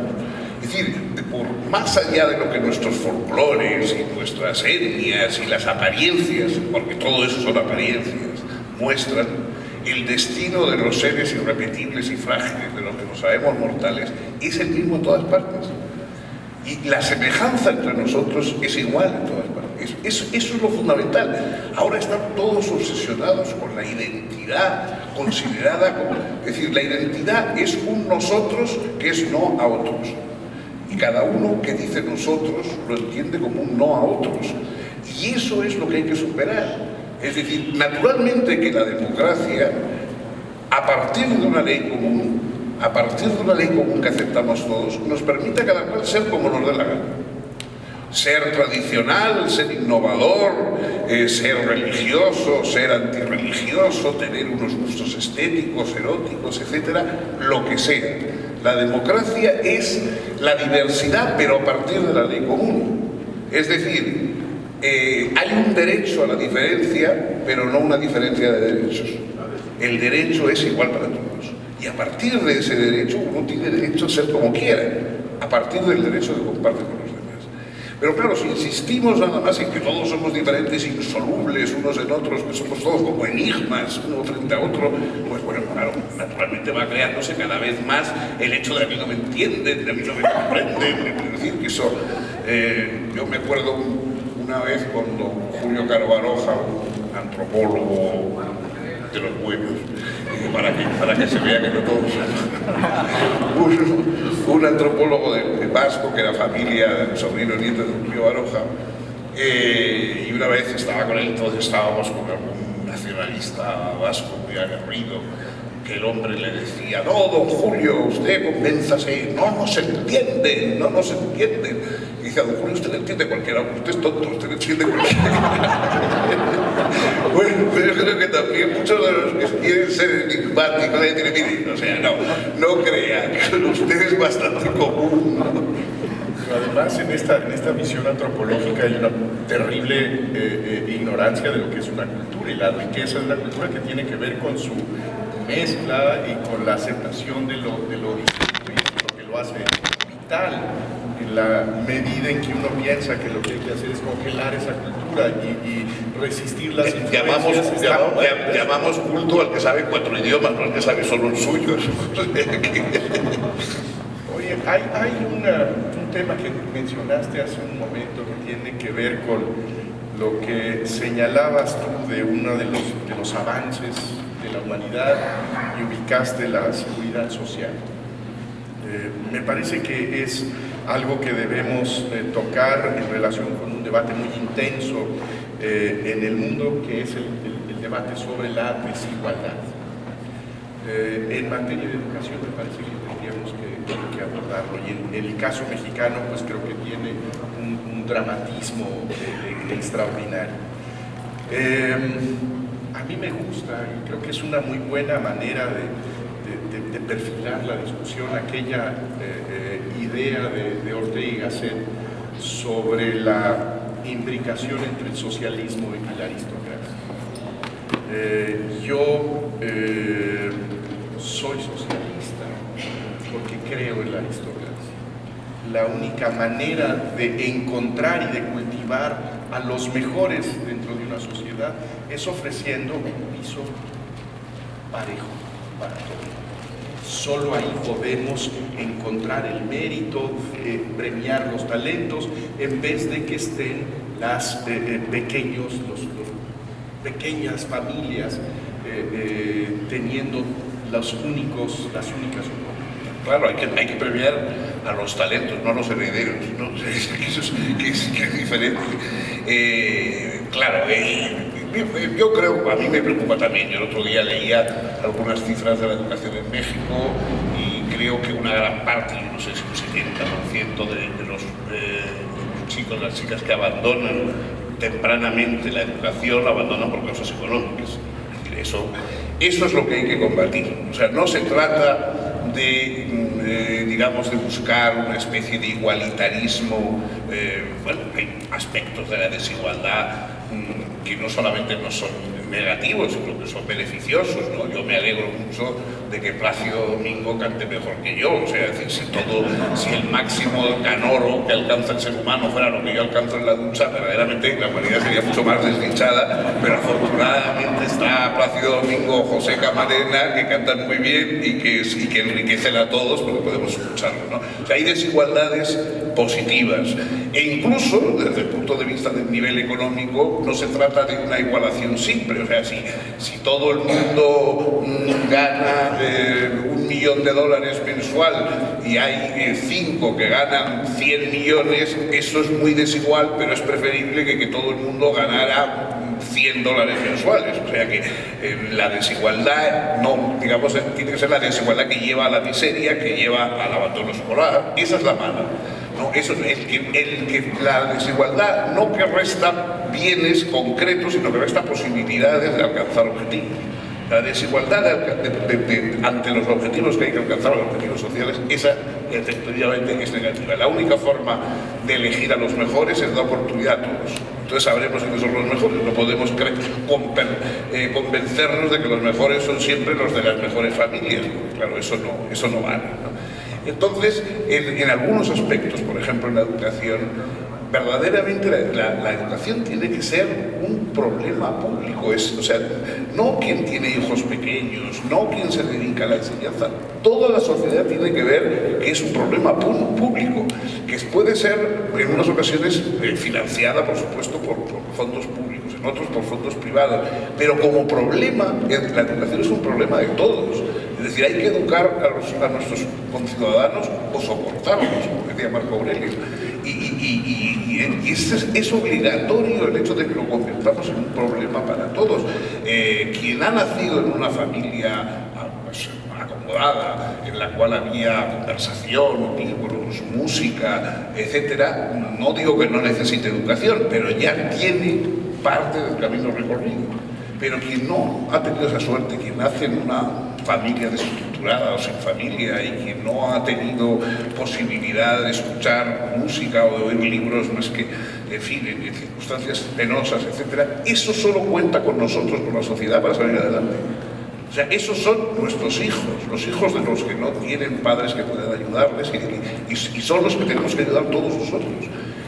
Es decir, por más allá de lo que nuestros folclores y nuestras etnias y las apariencias, porque todo eso son apariencias, muestran, el destino de los seres irrepetibles y frágiles, de los que nos sabemos mortales, es el mismo en todas partes. Y la semejanza entre nosotros es igual en todas partes. Eso es lo fundamental. Ahora están todos obsesionados con la identidad considerada como... Es decir, la identidad es un nosotros que es no a otros. Y cada uno que dice nosotros lo entiende como un no a otros. Y eso es lo que hay que superar. Es decir, naturalmente que la democracia, a partir de una ley común, que aceptamos todos, nos permite a cada cual ser como nos dé la gana. Ser tradicional, ser innovador, ser religioso, ser antirreligioso, tener unos gustos estéticos, eróticos, etcétera, lo que sea. La democracia es la diversidad, pero a partir de la ley común. Es decir, hay un derecho a la diferencia, pero no una diferencia de derechos. El derecho es igual para todos. Y a partir de ese derecho, uno tiene derecho a ser como quiera, a partir del derecho de compartir con los demás. Pero claro, si insistimos nada más en que todos somos diferentes, insolubles unos en otros, que somos todos como enigmas, uno frente a otro, pues bueno, claro, naturalmente va creándose cada vez más el hecho de a mí no me entienden, de a mí no me comprenden. Es decir, que eso, yo me acuerdo una vez cuando Julio Caro Baroja, un antropólogo de los buenos, para que se vea que no todos. Un antropólogo de vasco, que era familia, sobrino nieto de un tío Baroja, y una vez estaba con él, entonces estábamos con algún nacionalista vasco muy aguerrido, que el hombre le decía: no, don Julio, usted convénzase, no nos entiende, no nos entiende. Y dice: don Julio, usted le entiende cualquiera, usted es tonto, usted le entiende cualquiera. Bueno, pues yo creo que también muchos de los que quieren ser enigmáticos, mire, o sea, no crean, usted es bastante común, ¿no? Pero además, en esta visión antropológica hay una terrible ignorancia de lo que es una cultura y la riqueza de una cultura que tiene que ver con su mezcla y con la aceptación de lo distinto, y lo que lo hace vital, en la medida en que uno piensa que lo que hay que hacer es congelar esa cultura y resistir las influencias. Llamamos culto al que sabe 4 idiomas, no al que sabe solo el suyo. Oye, hay un tema que mencionaste hace un momento que tiene que ver con lo que señalabas tú de uno de los avances de la humanidad y ubicaste la seguridad social. Me parece que es algo que debemos tocar en relación con un debate muy intenso en el mundo, que es el debate sobre la desigualdad. En materia de educación me parece que tendríamos que abordarlo, y en el caso mexicano pues creo que tiene un dramatismo extraordinario. A mí me gusta, y creo que es una muy buena manera de perfilar la discusión, aquella idea de Ortega y Gasset sobre la imbricación entre el socialismo y la aristocracia. Yo soy socialista porque creo en la aristocracia. La única manera de encontrar y de cultivar a los mejores dentro de una sociedad es ofreciendo un piso parejo para todos. Solo ahí podemos encontrar el mérito, premiar los talentos, en vez de que estén las pequeñas familias teniendo las únicas oportunidades. Claro, hay que premiar a los talentos, no a los herederos, ¿no? que es diferente. Claro, yo creo, a mí me preocupa también. Yo el otro día leía algunas cifras de la educación en México y creo que una gran parte, no sé si un 70% de los chicos, las chicas que abandonan tempranamente la educación, la abandonan por causas económicas. Es decir, eso es lo que hay que combatir. O sea, no se trata digamos, de buscar una especie de igualitarismo. Bueno, hay aspectos de la desigualdad que no solamente no son negativos, sino que son beneficiosos, ¿no? Yo me alegro mucho de que Plácido Domingo cante mejor que yo. O sea, es decir, si el máximo canoro que alcanza el ser humano fuera lo que yo alcanzo en la ducha, verdaderamente la humanidad sería mucho más desdichada, pero afortunadamente está Plácido Domingo o José Camarena, que cantan muy bien y que enriquecen a todos porque podemos escucharlo, ¿no? O sea, hay desigualdades positivas, e incluso desde el punto de vista del nivel económico no se trata de una igualación simple. O sea, si todo el mundo gana $1 millón mensual y hay 5 que ganan 100 millones, eso es muy desigual, pero es preferible que todo el mundo ganara $100 mensuales. O sea que la desigualdad, no, digamos, tiene que ser la desigualdad que lleva a la miseria, que lleva al abandono escolar. Esa es la mala. No, eso es la desigualdad no que resta bienes concretos, sino que resta posibilidades de alcanzar objetivos. La desigualdad ante los objetivos que hay que alcanzar, los objetivos sociales, esa efectivamente es negativa. La única forma de elegir a los mejores es dar oportunidad a todos. Entonces sabremos quiénes son los mejores. No podemos convencernos de que los mejores son siempre los de las mejores familias. Claro, eso no vale, ¿no? Entonces, en algunos aspectos, por ejemplo en la educación, verdaderamente la educación tiene que ser un problema público. O sea, no quien tiene hijos pequeños, no quien se dedica a la enseñanza. Toda la sociedad tiene que ver que es un problema público, que puede ser en unas ocasiones financiada, por supuesto, por fondos públicos. otros por fondos privados. Pero como problema, la educación es un problema de todos. Es decir, hay que educar a nuestros conciudadanos o soportarlos, como decía Marco Aurelio. Y es obligatorio el hecho de que lo convirtamos en un problema para todos. Quien ha nacido en una familia pues, acomodada, en la cual había conversación, libros, música, etcétera, no digo que no necesite educación, pero ya tiene parte del camino recorrido. Pero quien no ha tenido esa suerte, quien nace en una familia desestructurada o sin familia y quien no ha tenido posibilidad de escuchar música o de oír libros más que, en fin, en circunstancias penosas, etcétera, eso solo cuenta con nosotros, con la sociedad, para salir adelante. O sea, esos son nuestros hijos, los hijos de los que no tienen padres que puedan ayudarles y son los que tenemos que ayudar todos nosotros.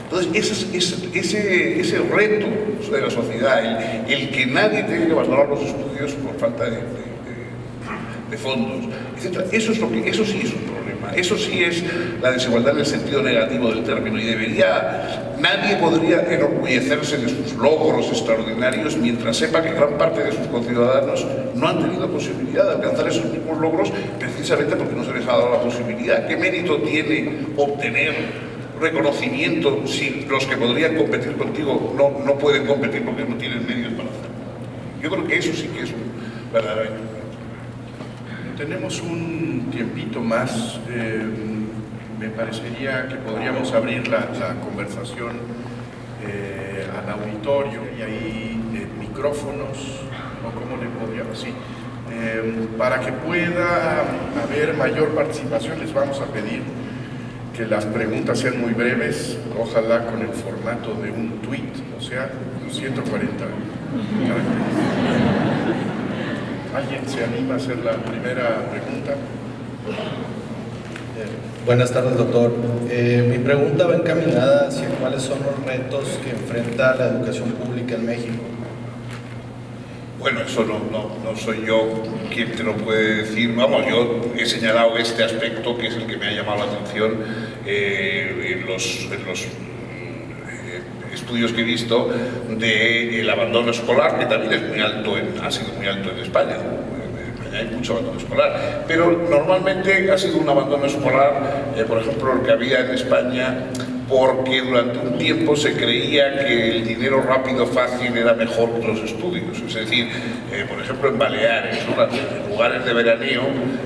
Entonces, ese reto de la sociedad, el que nadie tenga que abandonar los estudios por falta de fondos, etc. Eso sí es un problema, eso sí es la desigualdad en el sentido negativo del término, y nadie podría enorgullecerse de sus logros extraordinarios mientras sepa que gran parte de sus conciudadanos no han tenido posibilidad de alcanzar esos mismos logros precisamente porque no se les ha dado la posibilidad. ¿Qué mérito tiene obtener reconocimiento si los que podrían competir contigo no pueden competir porque no tienen medios para hacerlo? Yo creo que eso sí que es un verdadero. Tenemos un tiempito más. Me parecería que podríamos abrir la conversación al auditorio y ahí micrófonos, o cómo le podríamos decir, para que pueda haber mayor participación. Les vamos a pedir que las preguntas sean muy breves, ojalá con el formato de un tweet, o sea, 140 caracteres. ¿Alguien se anima a hacer la primera pregunta? Buenas tardes, doctor. Mi pregunta va encaminada hacia cuáles son los retos que enfrenta la educación pública en México. Bueno, eso no soy yo quien te lo puede decir. Vamos, yo he señalado este aspecto que es el que me ha llamado la atención en los estudios que he visto del abandono escolar, que también es muy alto ha sido muy alto en España. Hay mucho abandono escolar, pero normalmente ha sido un abandono escolar, por ejemplo, el que había en España, porque durante un tiempo se creía que el dinero rápido, fácil, era mejor que los estudios. Es decir, por ejemplo, en Baleares, en lugares de veraneo,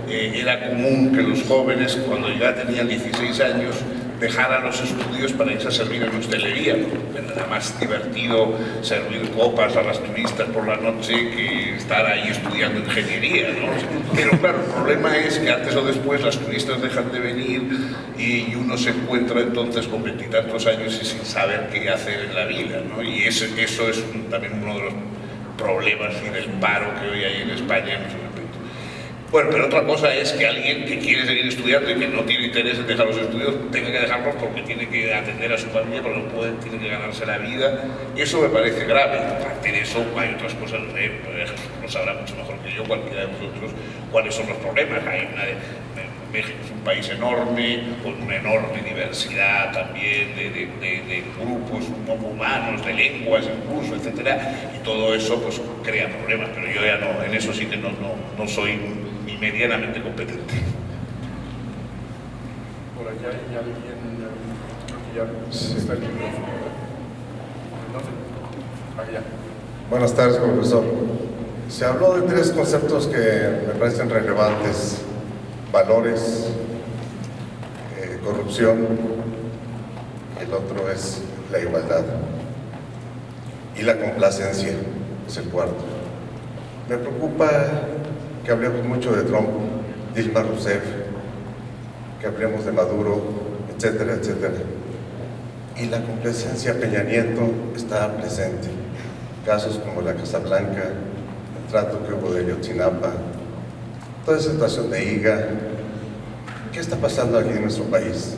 era común que los jóvenes, cuando ya tenían 16 años, dejaran los estudios para irse a servir en hostelería. Era más divertido servir copas a las turistas por la noche que estar ahí estudiando ingeniería, ¿no? Pero claro, el problema es que antes o después las turistas dejan de venir y uno se encuentra entonces con 20 y tantos años y sin saber qué hacer en la vida, ¿no? Y eso es también uno de los problemas y del paro que hoy hay en España en muchos aspectos. Bueno, pero otra cosa es que alguien que quiere seguir estudiando y que no tiene interés en dejar los estudios tenga que dejarlos porque tiene que atender a su familia, porque no puede, tiene que ganarse la vida. Eso me parece grave. Aparte de eso, hay otras cosas, lo sabrá mucho mejor que yo, cualquiera de vosotros, cuáles son los problemas. México es un país enorme, con una enorme diversidad también de grupos humanos, de lenguas incluso, etcétera, y todo eso pues crea problemas, pero yo ya no, en eso sí que no soy ni medianamente competente. Por allá hay alguien, creo que ya está el micrófono, ¿no? Allá. Buenas tardes, profesor. Se habló de tres conceptos que me parecen relevantes: valores, corrupción, y el otro es la igualdad. Y la complacencia es el cuarto. Me preocupa que hablemos mucho de Trump, Dilma Rousseff, que hablemos de Maduro, etcétera, etcétera. Y la complacencia, Peña Nieto está presente. Casos como la Casa Blanca, el trato que hubo de Ayotzinapa, toda esa situación de IGA. ¿Qué está pasando aquí en nuestro país?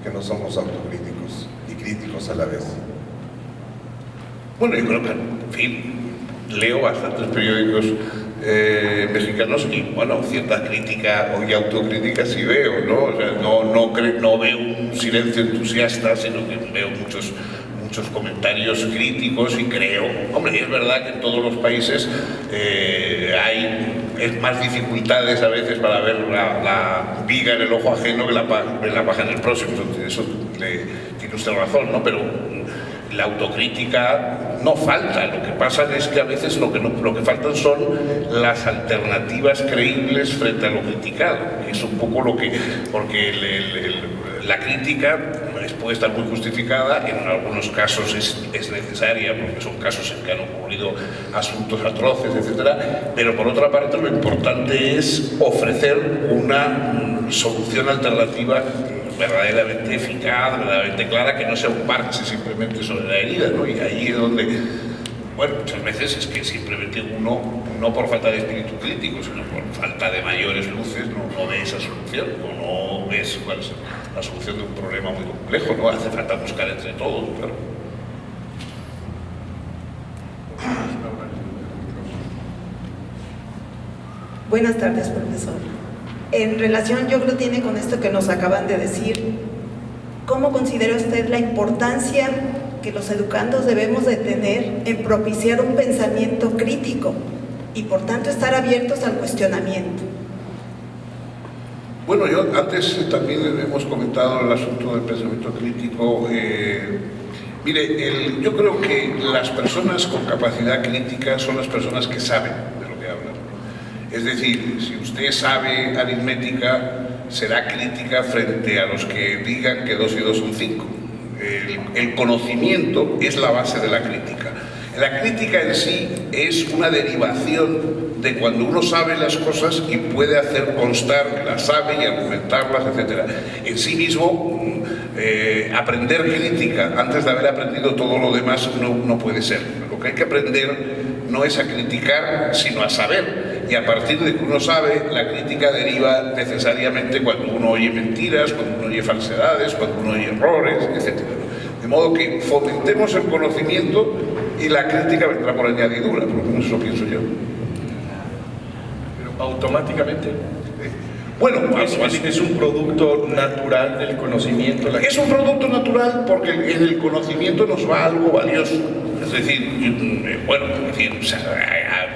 Que no somos autocríticos y críticos a la vez. Bueno, yo creo que, en fin, leo bastantes periódicos mexicanos y, bueno, cierta crítica y autocrítica sí veo, ¿no? O sea, no veo un silencio entusiasta, sino que veo muchos muchos comentarios críticos y creo, hombre, es verdad que en todos los países hay más dificultades a veces para ver la viga en el ojo ajeno que la paja en el próximo. Eso tiene usted razón, ¿no? Pero la autocrítica no falta. Lo que pasa es que a veces lo que faltan son las alternativas creíbles frente a lo criticado. Es un poco lo que... porque la crítica puede estar muy justificada, en algunos casos es necesaria, porque son casos en que han ocurrido asuntos atroces, etcétera, pero por otra parte lo importante es ofrecer una solución alternativa verdaderamente eficaz, verdaderamente clara, que no sea un parche simplemente sobre la herida, ¿no? Y ahí es donde, bueno, muchas veces es que simplemente uno, no por falta de espíritu crítico, sino por falta de mayores luces, no ve esa solución, o no ves cuál es la solución de un problema muy complejo, ¿no? Hace falta buscar entre todos, claro. Buenas tardes, profesor. En relación, yo creo, tiene con esto que nos acaban de decir, ¿cómo considera usted la importancia que los educandos debemos de tener en propiciar un pensamiento crítico y por tanto estar abiertos al cuestionamiento? Bueno, antes también hemos comentado el asunto del pensamiento crítico. Mire, yo creo que las personas con capacidad crítica son las personas que saben de lo que hablan. Es decir, si usted sabe aritmética, será crítica frente a los que digan que 2 y 2 son 5. El conocimiento es la base de la crítica. La crítica en sí es una derivación de cuando uno sabe las cosas y puede hacer constar que las sabe y argumentarlas, etc. En sí mismo, aprender crítica antes de haber aprendido todo lo demás no puede ser. Lo que hay que aprender no es a criticar, sino a saber. Y a partir de que uno sabe, la crítica deriva necesariamente cuando uno oye mentiras, cuando uno oye falsedades, cuando uno oye errores, etc. De modo que fomentemos el conocimiento y la crítica vendrá por añadidura, por lo menos eso pienso yo. Pero automáticamente. Bueno, es un producto natural del conocimiento. Es un producto natural porque en el conocimiento nos va algo valioso. Es decir, bueno,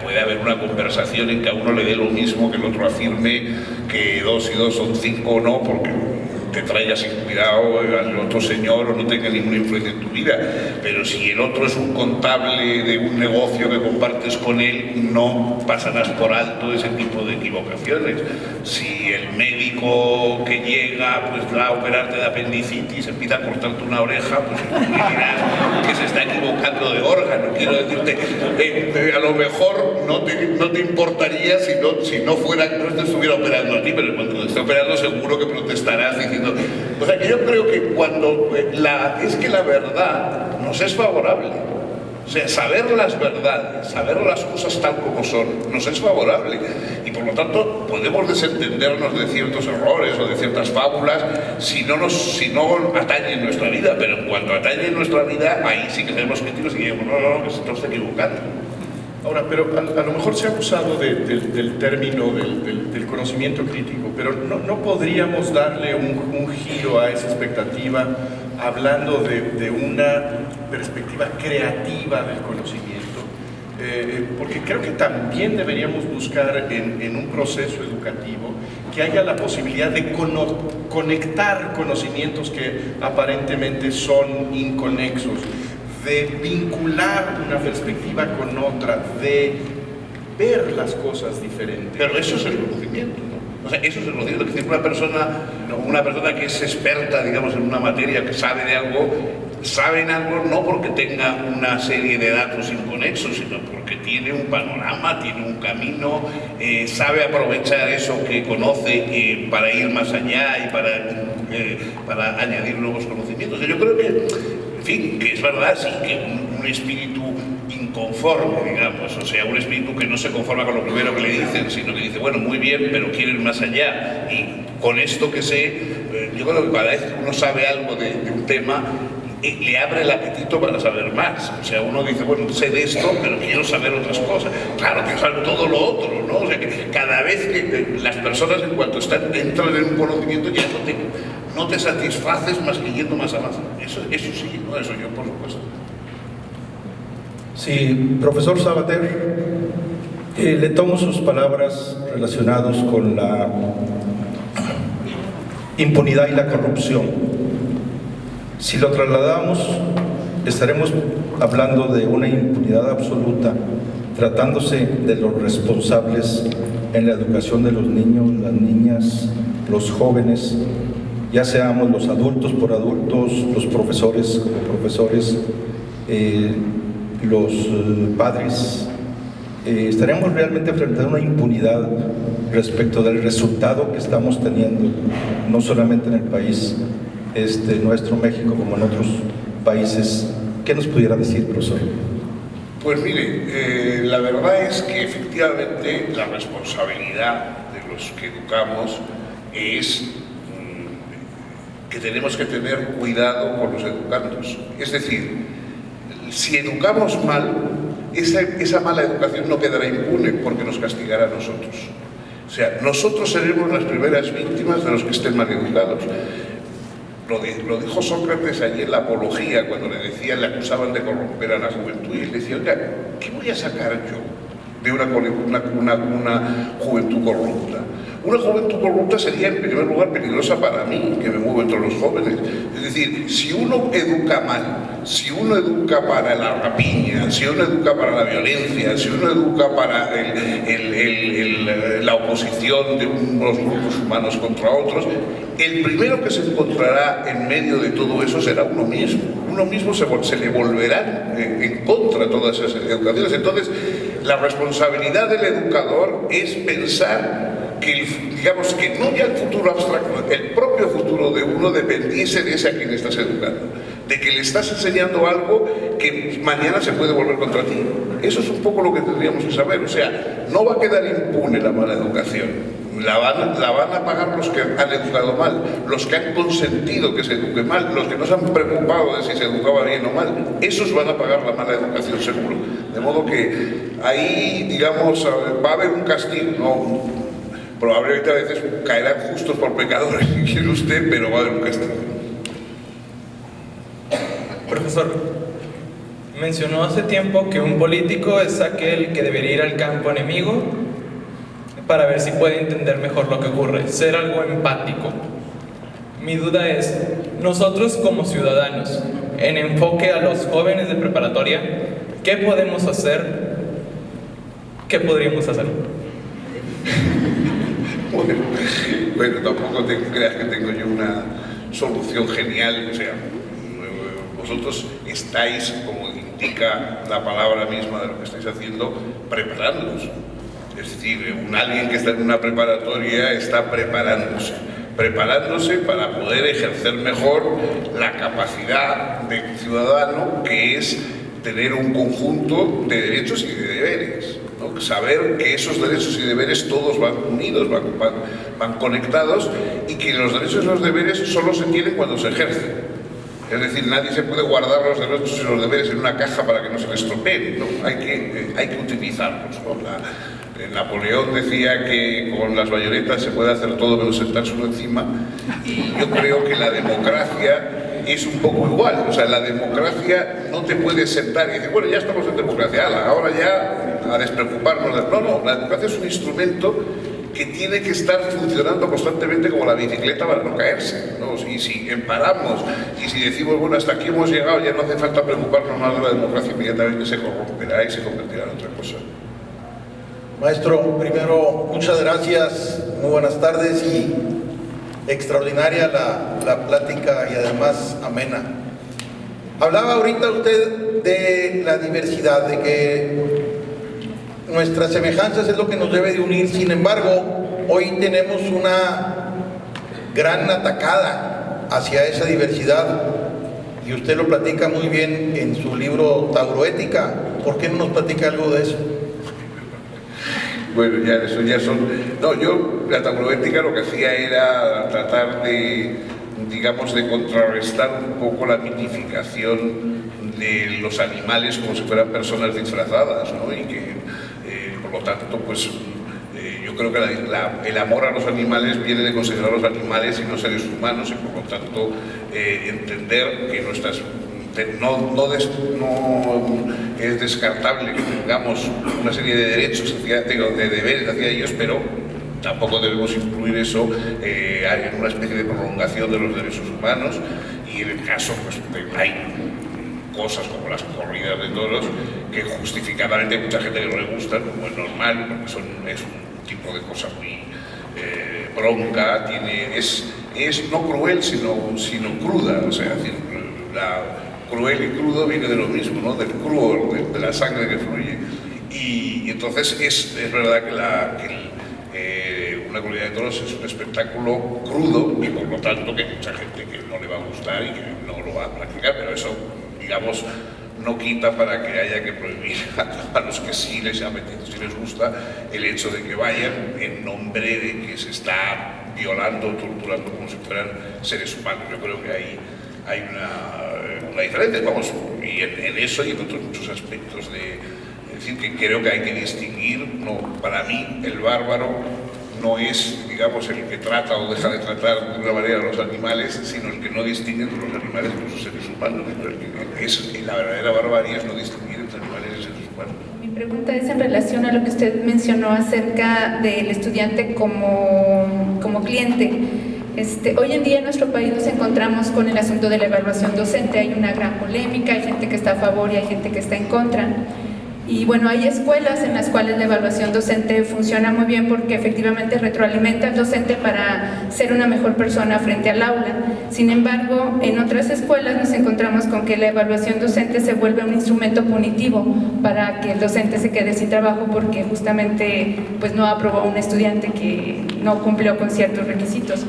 puede haber una conversación en que a uno le dé lo mismo que el otro afirme que 2 y 2 son 5 o no, porque te traiga sin cuidado al otro señor o no tenga ninguna influencia en tu vida. Pero si el otro es un contable de un negocio que compartes con él, no pasarás por alto ese tipo de equivocaciones. Si el médico que llega pues a operarte de apendicitis empieza a cortarte una oreja, pues dirás que se está equivocando de órgano. Quiero decirte, a lo mejor no te importaría si no te estuviera operando a ti, pero cuando te esté operando seguro que protestarás diciendo. O sea que yo creo que cuando es que la verdad nos es favorable. O sea, saber las verdades, saber las cosas tal como son, nos es favorable. Y por lo tanto podemos desentendernos de ciertos errores o de ciertas fábulas si no atañen nuestra vida. Pero en cuanto atañen nuestra vida, ahí sí que tenemos críticos y digamos, no, que se está equivocando. Ahora, pero a lo mejor se ha usado del término del conocimiento crítico, pero no podríamos darle un giro a esa expectativa hablando de una perspectiva creativa del conocimiento, porque creo que también deberíamos buscar en un proceso educativo que haya la posibilidad de conectar conocimientos que aparentemente son inconexos, de vincular una perspectiva con otra, de ver las cosas diferentes. Pero eso es el conocimiento, ¿no? O sea, eso es el conocimiento. Que una persona que es experta, digamos, en una materia, que sabe en algo no porque tenga una serie de datos inconexos, sino porque tiene un panorama, tiene un camino, sabe aprovechar eso que conoce para ir más allá y para añadir nuevos conocimientos. Yo creo que, en fin, que es verdad, sí, que un espíritu inconforme, digamos, o sea, un espíritu que no se conforma con lo primero que le dicen, sino que dice, bueno, muy bien, pero quiero ir más allá. Y con esto que sé, yo creo que cada vez que uno sabe algo de un tema, le abre el apetito para saber más. O sea, uno dice, bueno, sé de esto, pero quiero saber otras cosas. Claro, quiero saber todo lo otro, ¿no? O sea, que cada vez que las personas, en cuanto entran en un conocimiento, ya no te satisfaces más que yendo más a más. Eso sí, no, eso yo por supuesto. Sí, profesor Sabater, le tomo sus palabras relacionadas con la impunidad y la corrupción. Si lo trasladamos, estaremos hablando de una impunidad absoluta, tratándose de los responsables en la educación de los niños, las niñas, los jóvenes, ya seamos los adultos por adultos, los profesores como profesores, los padres. Estaremos realmente frente a una impunidad respecto del resultado que estamos teniendo, no solamente en el país nuestro México, como en otros países. ¿Qué nos pudiera decir, profesor? Pues mire, la verdad es que efectivamente la responsabilidad de los que educamos es que tenemos que tener cuidado con los educandos. Es decir, si educamos mal, esa mala educación no quedará impune porque nos castigará a nosotros. O sea, nosotros seremos las primeras víctimas de los que estén mal educados. Lo dijo Sócrates allí en la Apología, cuando le acusaban de corromper a la juventud, y él decía, oiga, ¿qué voy a sacar yo de una juventud corrupta? Una juventud corrupta sería, en primer lugar, peligrosa para mí, que me muevo entre los jóvenes. Es decir, si uno educa mal, si uno educa para la rapiña, si uno educa para la violencia, si uno educa para la oposición de unos grupos humanos contra otros, el primero que se encontrará en medio de todo eso será uno mismo. Uno mismo se le volverán en contra todas esas educaciones. Entonces, la responsabilidad del educador es pensar que, digamos, que no ya el futuro abstracto, el propio futuro de uno dependiese de ese a quien estás educando, de que le estás enseñando algo que mañana se puede volver contra ti. Eso es un poco lo que tendríamos que saber. O sea, no va a quedar impune la mala educación. La van a pagar los que han educado mal, los que han consentido que se eduque mal, los que no se han preocupado de si se educaba bien o mal. Esos van a pagar la mala educación seguro. De modo que ahí, digamos, va a haber un castigo, ¿no? Probablemente a veces caerán justos por pecadores, si quiere usted, pero va a haber un castigo. Profesor, mencionó hace tiempo que un político es aquel que debería ir al campo enemigo para ver si puede entender mejor lo que ocurre, ser algo empático. Mi duda es, nosotros como ciudadanos, en enfoque a los jóvenes de preparatoria, ¿qué podemos hacer? ¿Qué podríamos hacer? Bueno, tampoco creas que tengo yo una solución genial. O sea, vosotros estáis, como indica la palabra misma de lo que estáis haciendo, preparándonos. Es decir, alguien que está en una preparatoria está preparándose para poder ejercer mejor la capacidad de ciudadano, que es tener un conjunto de derechos y de deberes, ¿no? Saber que esos derechos y deberes todos van unidos, van conectados, y que los derechos y los deberes solo se tienen cuando se ejercen. Es decir, nadie se puede guardar los derechos y los deberes en una caja para que no se les estropeen, ¿no? Hay que utilizarlos, ¿no? Napoleón decía que con las bayonetas se puede hacer todo menos sentarse uno encima, y yo creo que la democracia es un poco igual. O sea, la democracia no te puedes sentar y decir, bueno, ya estamos en democracia, ahora ya a despreocuparnos. No, la democracia es un instrumento que tiene que estar funcionando constantemente como la bicicleta para no caerse, ¿no? Y si paramos y si decimos, bueno, hasta aquí hemos llegado, ya no hace falta preocuparnos más de la democracia, inmediatamente se corromperá y se convertirá en otra cosa. Maestro, primero, muchas gracias, muy buenas tardes, y extraordinaria la plática y además amena. Hablaba ahorita usted de la diversidad, de que nuestras semejanzas es lo que nos debe de unir. Sin embargo, hoy tenemos una gran atacada hacia esa diversidad, y usted lo platica muy bien en su libro Tauroética. ¿Por qué no nos platica algo de eso? Bueno, eso ya son... No, yo, la tauroética lo que hacía era tratar de, digamos, de contrarrestar un poco la mitificación de los animales como si fueran personas disfrazadas, ¿no? Y que, por lo tanto, pues, yo creo que el amor a los animales viene de considerar a los animales y no seres humanos, y por lo tanto entender que no es descartable que tengamos una serie de derechos, de deberes hacia ellos, pero tampoco debemos incluir eso en una especie de prolongación de los derechos humanos. Y en el caso, pues hay cosas como las corridas de toros que justificadamente hay mucha gente que no le gustan, como es normal, porque es un tipo de cosa muy bronca, es no cruel sino cruda, o sea, es decir, cruel y crudo viene de lo mismo, ¿no? Del crudo, de la sangre que fluye. Y entonces es verdad que una corrida de toros es un espectáculo crudo y por lo tanto que hay mucha gente que no le va a gustar y que no lo va a practicar, pero eso, digamos, no quita para que haya que prohibir a los que sí les apetece, sí les gusta, el hecho de que vayan en nombre de que se está violando o torturando como si fueran seres humanos. Yo creo que ahí hay una diferencia, vamos, y en eso y en otros muchos aspectos es decir, que creo que hay que distinguir. No, para mí el bárbaro no es, digamos, el que trata o deja de tratar de una manera a los animales, sino el que no distingue entre los animales y los seres humanos. La verdadera barbarie es no distinguir entre animales y seres humanos. Mi pregunta es en relación a lo que usted mencionó acerca del estudiante como cliente. Hoy en día en nuestro país nos encontramos con el asunto de la evaluación docente. Hay una gran polémica, hay gente que está a favor y hay gente que está en contra. Y bueno, hay escuelas en las cuales la evaluación docente funciona muy bien porque efectivamente retroalimenta al docente para ser una mejor persona frente al aula. Sin embargo, en otras escuelas nos encontramos con que la evaluación docente se vuelve un instrumento punitivo para que el docente se quede sin trabajo porque justamente pues, no aprobó a un estudiante que no cumplió con ciertos requisitos.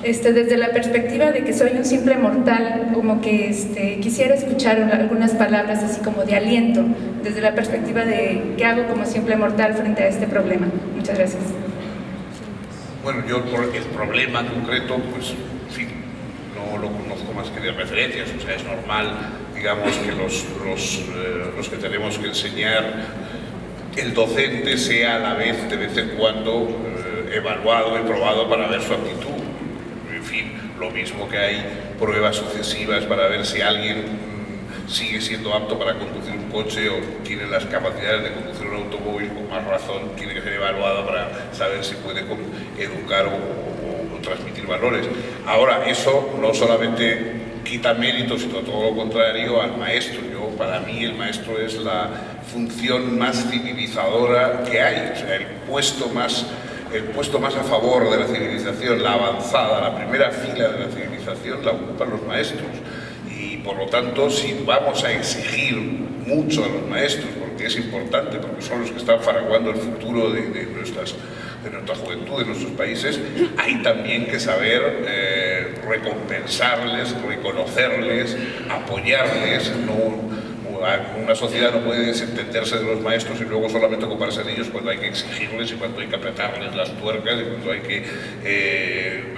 Desde la perspectiva de que soy un simple mortal, como que quisiera escuchar algunas palabras así como de aliento, desde la perspectiva de qué hago como simple mortal frente a este problema. Muchas gracias. Bueno, yo por el problema concreto, pues, en fin, no lo conozco más que de referencias, o sea, es normal, digamos, que los que tenemos que enseñar, el docente sea a la vez, de vez en cuando, evaluado y probado para ver su actitud. En fin, lo mismo que hay pruebas sucesivas para ver si alguien sigue siendo apto para conducir un coche o tiene las capacidades de conducir un automóvil, con más razón tiene que ser evaluado para saber si puede educar o transmitir valores. Ahora, eso no solamente quita méritos, sino todo lo contrario al maestro. Para mí el maestro es la función más civilizadora que hay, o sea, el puesto más a favor de la civilización, la avanzada, la primera fila de la civilización la ocupan los maestros. Y por lo tanto, si vamos a exigir mucho a los maestros, porque es importante, porque son los que están fraguando el futuro de nuestra juventud, de nuestros países, hay también que saber recompensarles, reconocerles, apoyarles. Una sociedad no puede desentenderse de los maestros y luego solamente ocuparse de ellos cuando hay que exigirles y cuando hay que apretarles las tuercas y cuando hay que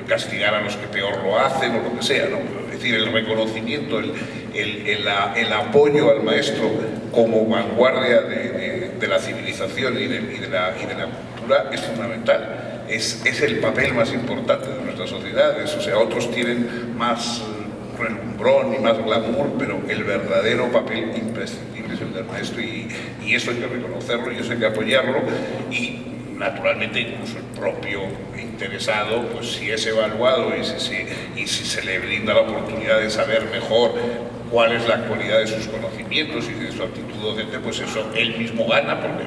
castigar a los que peor lo hacen o lo que sea, ¿no? Es decir, el reconocimiento, el apoyo al maestro como vanguardia de la civilización y de la cultura es fundamental. Es el papel más importante de nuestras sociedades. O sea, otros tienen más relumbrón y más glamour, pero el verdadero papel imprescindible es el del maestro y eso hay que reconocerlo y eso hay que apoyarlo y naturalmente incluso el propio interesado, pues si es evaluado y si se le brinda la oportunidad de saber mejor cuál es la actualidad de sus conocimientos y de su actitud docente, pues eso él mismo gana porque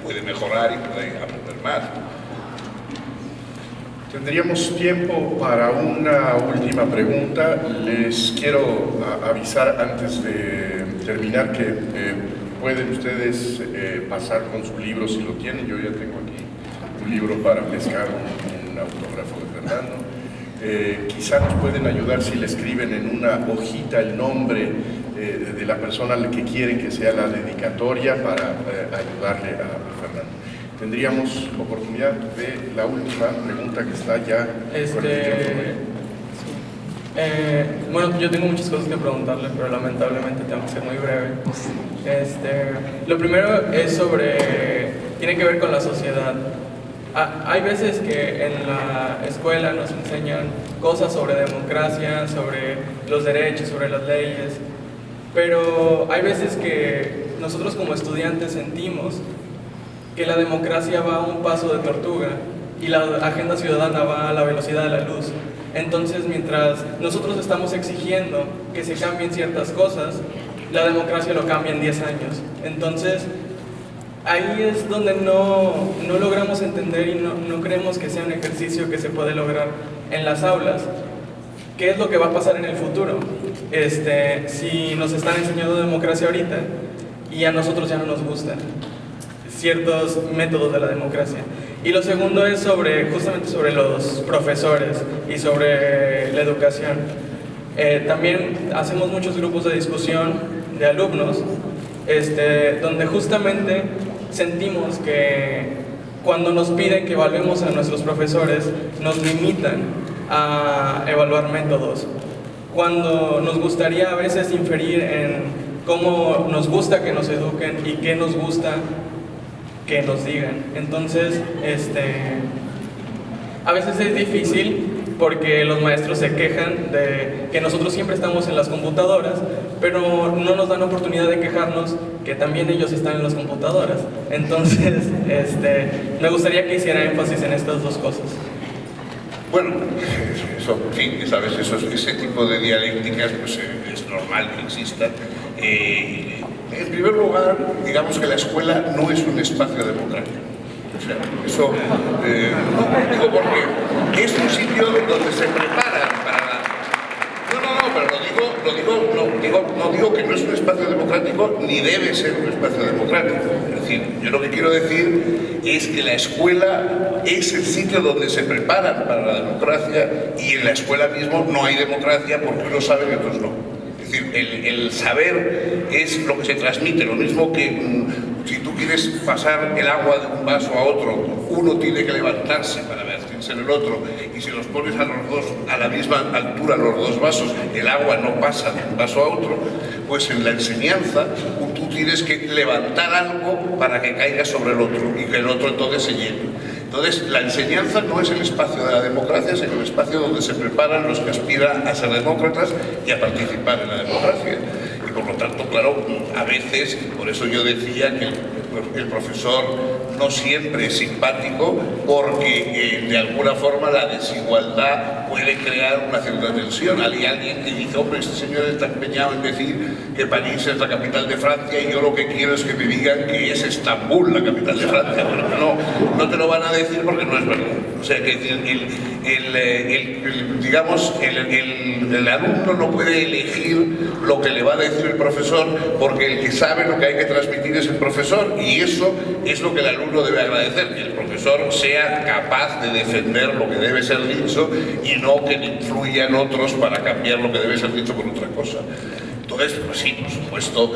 puede mejorar y puede aprender más. Tendríamos tiempo para una última pregunta. Les quiero avisar antes de terminar que pueden ustedes pasar con su libro si lo tienen. Yo ya tengo aquí un libro para pescar un autógrafo de Fernando. Quizá nos pueden ayudar si le escriben en una hojita el nombre de la persona a la que quieren que sea la dedicatoria para ayudarle a Fernando. Tendríamos oportunidad de la última pregunta que está ya con el tiempo. Bueno, yo tengo muchas cosas que preguntarle, pero lamentablemente tengo que ser muy breve. Lo primero es tiene que ver con la sociedad. Hay veces que en la escuela nos enseñan cosas sobre democracia, sobre los derechos, sobre las leyes, pero hay veces que nosotros como estudiantes sentimos que la democracia va a un paso de tortuga y la agenda ciudadana va a la velocidad de la luz. Entonces, mientras nosotros estamos exigiendo que se cambien ciertas cosas, la democracia lo cambia en 10 años. Entonces, ahí es donde no logramos entender y no creemos que sea un ejercicio que se puede lograr en las aulas. ¿Qué es lo que va a pasar en el futuro? Si nos están enseñando democracia ahorita y a nosotros ya no nos gustan ciertos métodos de la democracia. Y lo segundo es justamente sobre los profesores y sobre la educación. También hacemos muchos grupos de discusión de alumnos, donde justamente sentimos que cuando nos piden que evaluemos a nuestros profesores, nos limitan a evaluar métodos, cuando nos gustaría a veces inferir en cómo nos gusta que nos eduquen y qué nos gusta que nos digan. Entonces, a veces es difícil porque los maestros se quejan de que nosotros siempre estamos en las computadoras, pero no nos dan oportunidad de quejarnos que también ellos están en las computadoras. Entonces, me gustaría que hiciera énfasis en estas dos cosas. Bueno, eso, en fin, ¿sabes? Ese tipo de dialécticas pues, es normal que existan. En primer lugar, digamos que la escuela no es un espacio democrático. O sea, eso, no, digo porque es un sitio donde se preparan para la... No, pero no digo que no es un espacio democrático ni debe ser un espacio democrático. Es decir, yo lo que quiero decir es que la escuela es el sitio donde se preparan para la democracia y en la escuela mismo no hay democracia porque unos saben y otros no. Es decir, el saber es lo que se transmite, lo mismo que si tú quieres pasar el agua de un vaso a otro, uno tiene que levantarse para vertirse en el otro, y si los pones a los dos a la misma altura, los dos vasos, el agua no pasa de un vaso a otro. Pues en la enseñanza tú tienes que levantar algo para que caiga sobre el otro y que el otro entonces se llene. Entonces, la enseñanza no es el espacio de la democracia, sino el espacio donde se preparan los que aspiran a ser demócratas y a participar en la democracia. Y por lo tanto, claro, a veces, por eso yo decía que el profesor no siempre es simpático, porque de alguna forma la desigualdad puede crear una cierta tensión. Hay alguien que dice, hombre, este señor está empeñado en decir que París es la capital de Francia y yo lo que quiero es que me digan que es Estambul la capital de Francia. Pero no te lo van a decir porque no es verdad. O sea, que el alumno no puede elegir lo que le va a decir el profesor, porque el que sabe lo que hay que transmitir es el profesor, y eso es lo que el alumno debe agradecer, que el profesor sea capaz de defender lo que debe ser dicho y no que influyan otros para cambiar lo que debe ser dicho por otra cosa. Entonces, pues sí, por supuesto,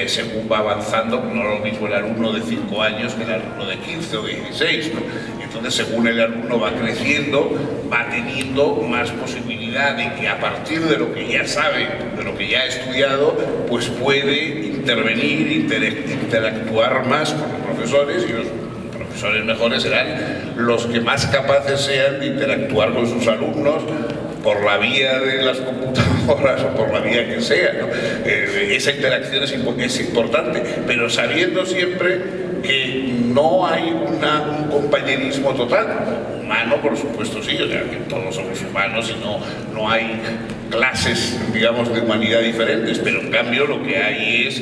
según va avanzando, no es lo mismo el alumno de 5 años que el alumno de 15 o 16, ¿no? Entonces, según el alumno va creciendo, va teniendo más posibilidad de que a partir de lo que ya sabe, de lo que ya ha estudiado, pues puede intervenir, interactuar más con los profesores, y los profesores mejores serán los que más capaces sean de interactuar con sus alumnos por la vía de las computadoras o por la vía que sea, ¿no? Esa interacción es importante, pero sabiendo siempre que no hay un compañerismo total. Humano, por supuesto, sí, o sea, que todos somos humanos y no hay clases, digamos, de humanidad diferentes, pero en cambio lo que hay es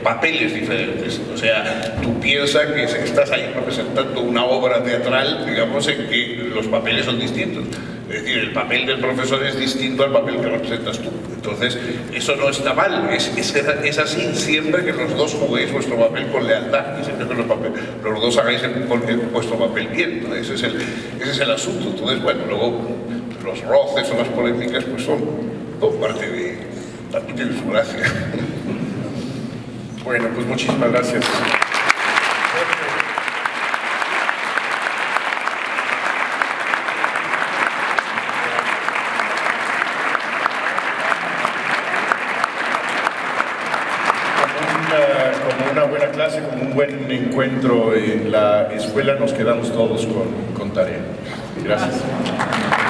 papeles diferentes. O sea, tú piensas que estás ahí representando una obra teatral, digamos, en que los papeles son distintos. Es decir, el papel del profesor es distinto al papel que representas tú. Entonces, eso no está mal, es así siempre que los dos juguéis vuestro papel con lealtad y siempre que los dos hagáis vuestro papel bien, ¿no? Ese es el asunto. Entonces, bueno, luego los roces o las polémicas pues son parte de... también tienen su gracia. Bueno, pues muchísimas gracias. como una buena clase, como un buen encuentro en la escuela, nos quedamos todos con tarea. Gracias.